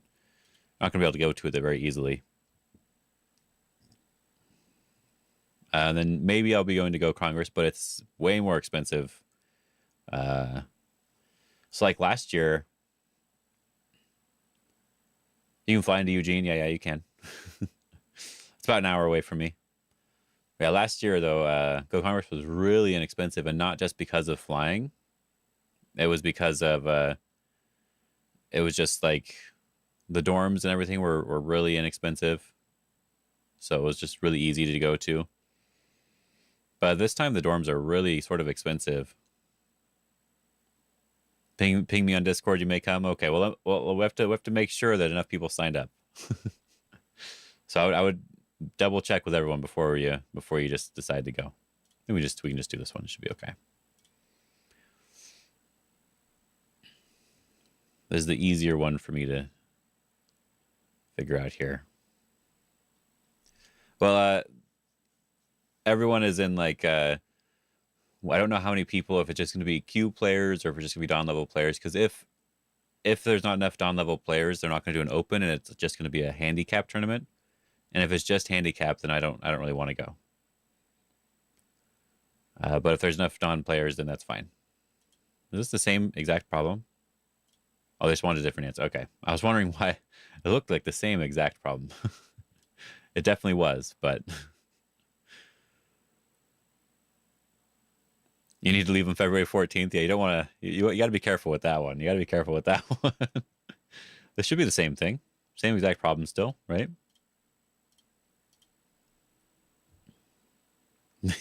Speaker 1: Not gonna be able to go to it very easily. And then maybe I'll be going to Go Congress, but it's way more expensive. So like last year, you can fly into Eugene. Yeah, you can. It's about an hour away from me. Yeah, last year though, Go Congress was really inexpensive, and not just because of flying. It was because of it was just like the dorms and everything were really inexpensive, so it was just really easy to go to. But this time the dorms are really sort of expensive. Ping me on Discord. You may come. Okay, well, we have to make sure that enough people signed up. So I would double check with everyone before you just decide to go. And we can just do this one. It should be okay. This is the easier one for me to figure out here. Well, everyone is in like I don't know how many people, if it's just going to be queue players or if it's just going to be Dawn level players. Because if there's not enough Dawn level players, they're not going to do an open, and it's just going to be a handicap tournament. And if it's just handicap, then I don't really want to go. But if there's enough Dawn players, then that's fine. Is this the same exact problem? Oh, they just wanted a different answer. Okay, I was wondering why it looked like the same exact problem. It definitely was, but you need to leave on February 14th. Yeah, you don't want to. You got to be careful with that one. You got to be careful with that one. This should be the same thing, same exact problem still, right? You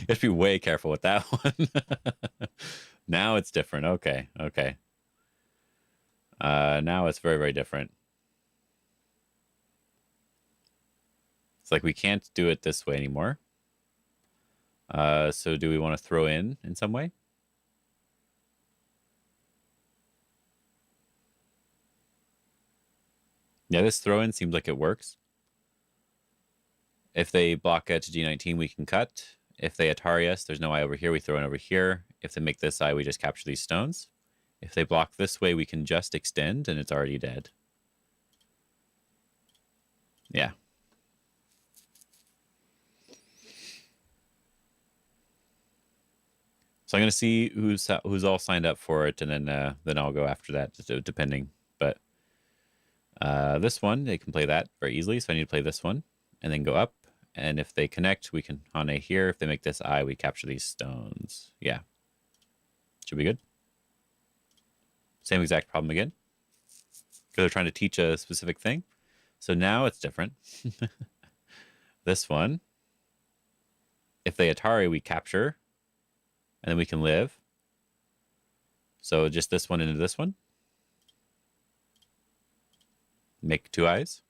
Speaker 1: have to be way careful with that one. Now it's different. Okay. Now it's very, very different. It's like we can't do it this way anymore. So do we want to throw in some way? Yeah, this throw in seems like it works. If they block to G19, we can cut. If they Atari us, there's no eye over here. We throw in over here. If they make this eye, we just capture these stones. If they block this way, we can just extend, and it's already dead. Yeah. So I'm gonna see who's all signed up for it, and then I'll go after that, depending. But this one, they can play that very easily, so I need to play this one, and then go up. And if they connect, we can Hane here. If they make this eye, we capture these stones. Yeah. Should be good. Same exact problem again. Because they're trying to teach a specific thing. So now it's different. This one, if they Atari, we capture. And then we can live. So just this one into this one. Make two eyes.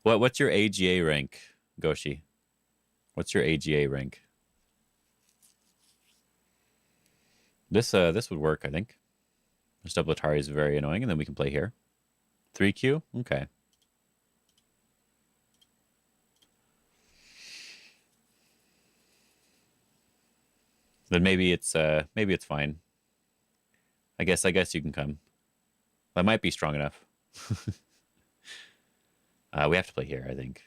Speaker 1: What's your AGA rank, Goshi? What's your AGA rank? This would work, I think. This double Atari is very annoying, and then we can play here. 3Q? Okay. Then maybe it's fine. I guess you can come. That might be strong enough. We have to play here, I think.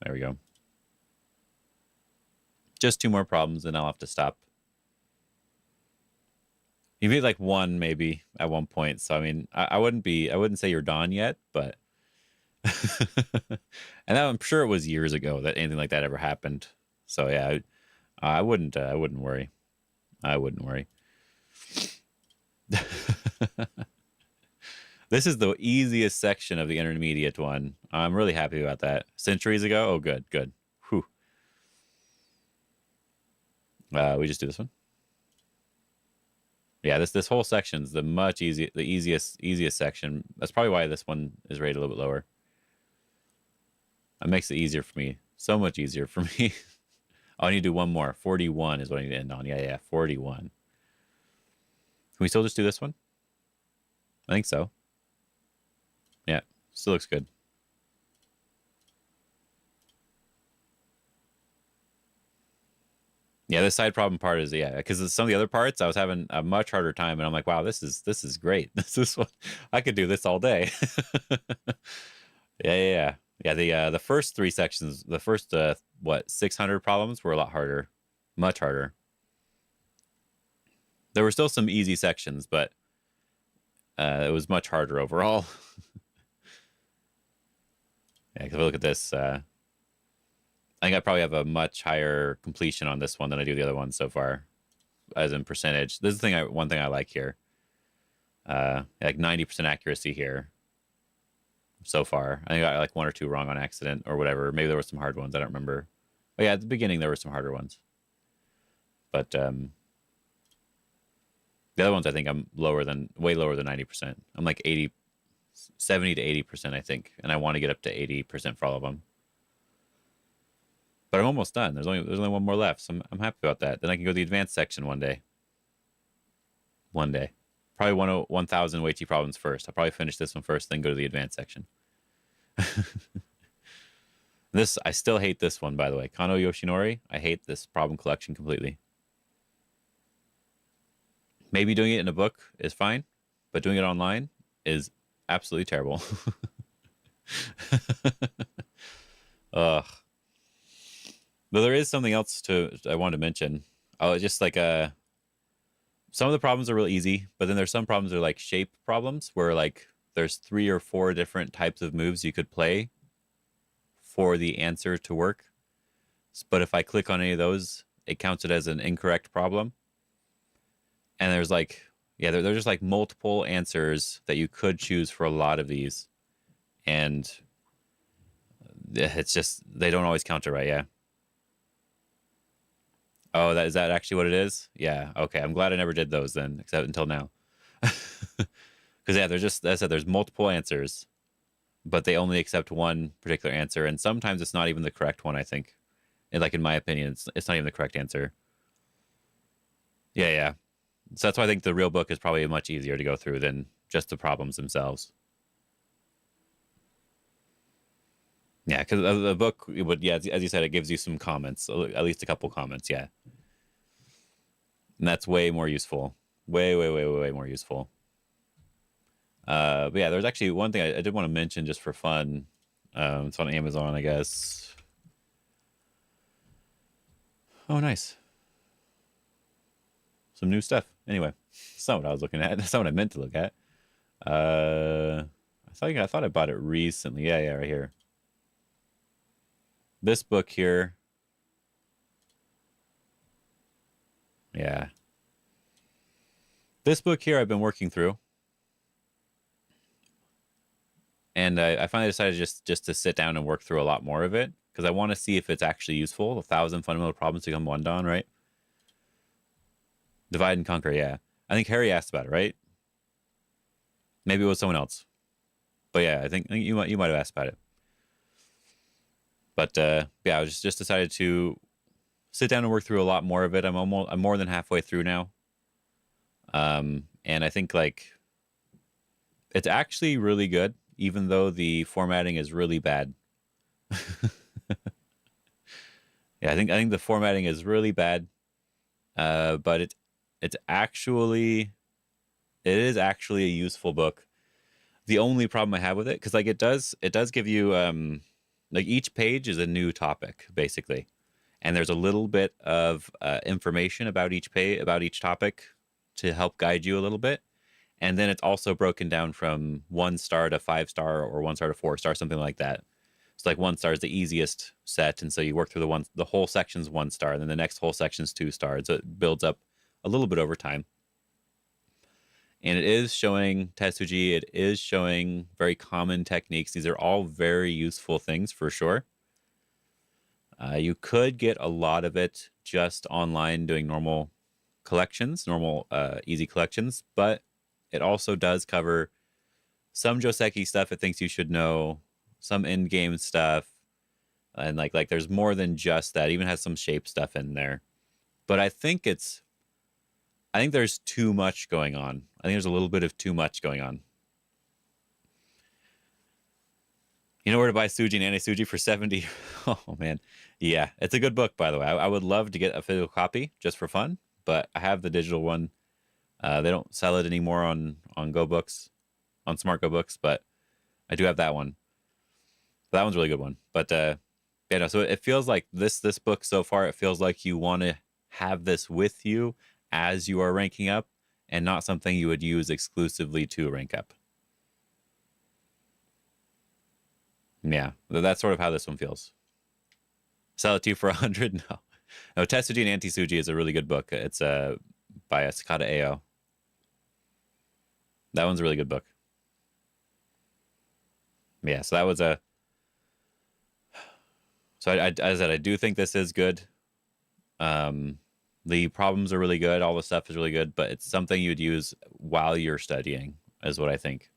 Speaker 1: There we go. Just two more problems, and I'll have to stop. You made like one maybe at one point, so I mean, I wouldn't say you're done yet, but and I'm sure it was years ago that anything like that ever happened. So yeah, I wouldn't worry. I wouldn't worry. This is the easiest section of the intermediate one. I'm really happy about that. Centuries ago? Oh, good, good. Whew. We just do this one. Yeah, this whole section's the easiest section. That's probably why this one is rated a little bit lower. It makes it easier for me. So much easier for me. Oh, I need to do one more. 41 is what I need to end on. Yeah, 41. Can we still just do this one? I think so. Yeah, still looks good. Yeah, this side problem part is because some of the other parts I was having a much harder time, and I'm like, wow, this is great. This is what I could do this all day. Yeah. The first three sections, the first 600 problems were a lot harder, much harder. There were still some easy sections, but it was much harder overall. Yeah, because if we look at this, I think I probably have a much higher completion on this one than I do the other one so far, as in percentage. This is one thing I like here. Like 90% accuracy here so far. I think I got like one or two wrong on accident or whatever. Maybe there were some hard ones. I don't remember. But yeah, at the beginning there were some harder ones. But the other ones I think I'm way lower than 90%. I'm like 70 to 80%, I think, and I want to get up to 80% for all of them. But I'm almost done. There's only one more left, so I'm happy about that. Then I can go to the advanced section one day. One day. Probably 1,000 Weichi problems first. I'll probably finish this one first, then go to the advanced section. I still hate this one, by the way. Kano Yoshinori, I hate this problem collection completely. Maybe doing it in a book is fine, but doing it online is absolutely terrible. Ugh. But there is something else I wanted to mention. Oh, just like some of the problems are real easy, but then there's some problems that are like shape problems where like there's 3 or 4 different types of moves you could play for the answer to work. But if I click on any of those, it counts it as an incorrect problem. And there's like, there's just like multiple answers that you could choose for a lot of these. And it's just, they don't always count it right, yeah. Oh, is that actually what it is? Yeah, okay. I'm glad I never did those then, except until now. Because there's just, as I said, there's multiple answers, but they only accept one particular answer, and sometimes it's not even the correct one, I think. And like in my opinion, it's not even the correct answer. Yeah. So that's why I think the real book is probably much easier to go through than just the problems themselves. Yeah, because the book would, as you said, it gives you some comments, at least a couple comments, yeah. And that's way more useful. Way more useful. But yeah, there's actually one thing I did want to mention just for fun. It's on Amazon, I guess. Oh, nice. Some new stuff. Anyway, that's not what I was looking at. That's not what I meant to look at. I thought I bought it recently. Yeah, right here. This book here. Yeah. This book here I've been working through. And I finally decided just to sit down and work through a lot more of it because I want to see if it's actually useful. 1,000 fundamental problems to become one don, right? Divide and conquer, yeah. I think Harry asked about it, right? Maybe it was someone else. But yeah, I think you might have asked about it. But I was just decided to sit down and work through a lot more of it. I'm more than halfway through now. And I think like it's actually really good, even though the formatting is really bad. Yeah, I think the formatting is really bad. But it is actually a useful book. The only problem I have with it, because like it does give you like each page is a new topic basically, and there's a little bit of information about each topic to help guide you a little bit, and then it's also broken down from 1 star to 5 star or 1 star to 4 star, something like that. So like 1 star is the easiest set, and so you work through the whole section's 1 star, and then the next whole section's 2 stars. So it builds up a little bit over time. And it is showing Tetsuji. It is showing very common techniques. These are all very useful things for sure. You could get a lot of it just online doing normal collections, normal easy collections, but it also does cover some Joseki stuff it thinks you should know, some in-game stuff, and like there's more than just that. It even has some shape stuff in there. But I think there's too much going on. I think there's a little bit of too much going on. You know where to buy Suji and Anti-Suji for 70? Oh, man. Yeah, it's a good book, by the way. I would love to get a physical copy just for fun, but I have the digital one. They don't sell it anymore on Go Books, on Smart Go Books, but I do have that one. That one's a really good one. But yeah, no, so it feels like this book so far, it feels like you want to have this with you as you are ranking up and not something you would use exclusively to rank up. Yeah, that's sort of how this one feels. Sell it to you for 100? No. No, Tetsuji and Anti-Suji is a really good book. It's by Sakata Ao. That one's a really good book. Yeah, so that was a... So I said, I do think this is good. The problems are really good. All the stuff is really good, but it's something you'd use while you're studying, is what I think.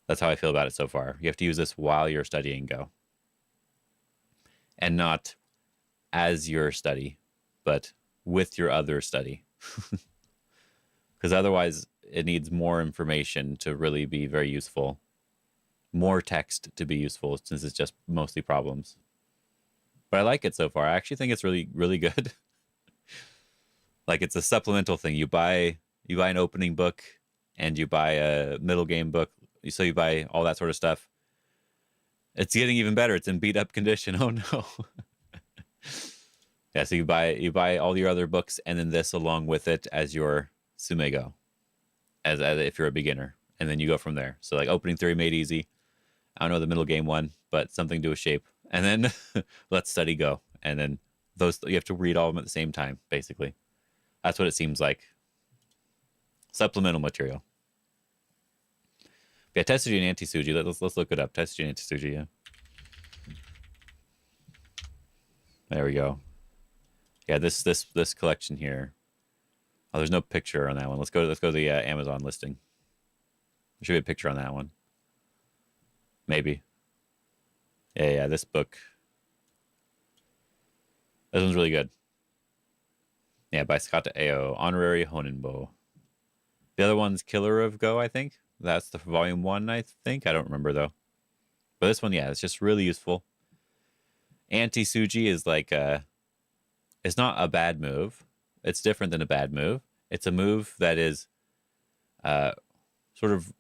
Speaker 1: That's how I feel about it so far. You have to use this while you're studying Go. And not as your study, but with your other study. Because otherwise, it needs more information to really be very useful. More text to be useful, since it's just mostly problems. But I like it so far. I actually think it's really, really good. Like, it's a supplemental thing. You buy an opening book, and you buy a middle game book. So you buy all that sort of stuff. It's getting even better. It's in beat up condition. Oh no. Yeah, so you buy all your other books and then this along with it as your Tsumego, as if you're a beginner, and then you go from there. So like opening theory made easy. I don't know the middle game one, but something to do with shape. And then let's study Go. And then those you have to read all of them at the same time, basically. That's what it seems like. Supplemental material. Yeah, Tetsuji and Anti-Suji. Let's look it up. Tetsuji and Anti-Suji, yeah. There we go. Yeah, this collection here. Oh, there's no picture on that one. Let's go to the Amazon listing. There should be a picture on that one. Maybe. Yeah, this book. This one's really good. Yeah, by Sakata Ao, Honorary Honinbo. The other one's Killer of Go, I think. That's the volume 1, I think. I don't remember, though. But this one, yeah, it's just really useful. Anti-Suji is like it's not a bad move. It's different than a bad move. It's a move that is sort of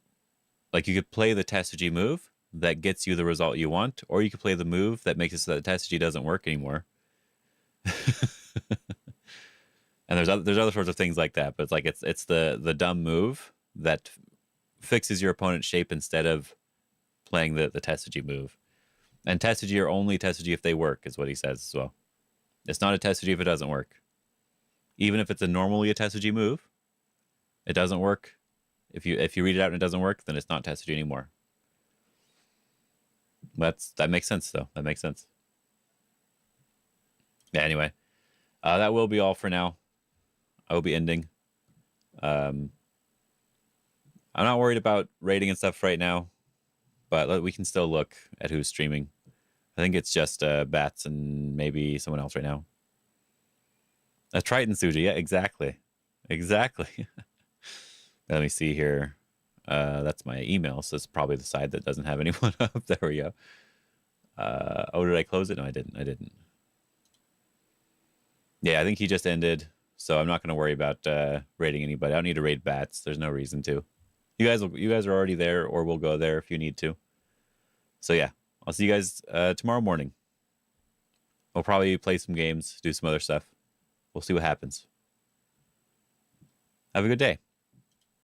Speaker 1: like you could play the Tetsuji move that gets you the result you want, or you could play the move that makes it so that the Tetsuji doesn't work anymore. And there's other sorts of things like that, but it's like it's the dumb move that fixes your opponent's shape instead of playing the Tetsuji move. And Tetsuji are only Tetsuji if they work, is what he says as well. It's not a Tetsuji if it doesn't work. Even if it's normally a Tetsuji move, it doesn't work. If you read it out and it doesn't work, then it's not Tetsuji anymore. That makes sense, though. That makes sense. Yeah, anyway. That will be all for now. I will be ending. I'm not worried about rating and stuff right now, but we can still look at who's streaming. I think it's just Bats and maybe someone else right now. A Triton Suji, yeah, exactly. Exactly. Let me see here. That's my email, so it's probably the side that doesn't have anyone up. There we go. Oh, did I close it? No, I didn't. Yeah, I think he just ended, so I'm not going to worry about rating anybody. I don't need to rate Bats. There's no reason to. You guys are already there, or we'll go there if you need to. So yeah, I'll see you guys tomorrow morning. We'll probably play some games, do some other stuff. We'll see what happens. Have a good day.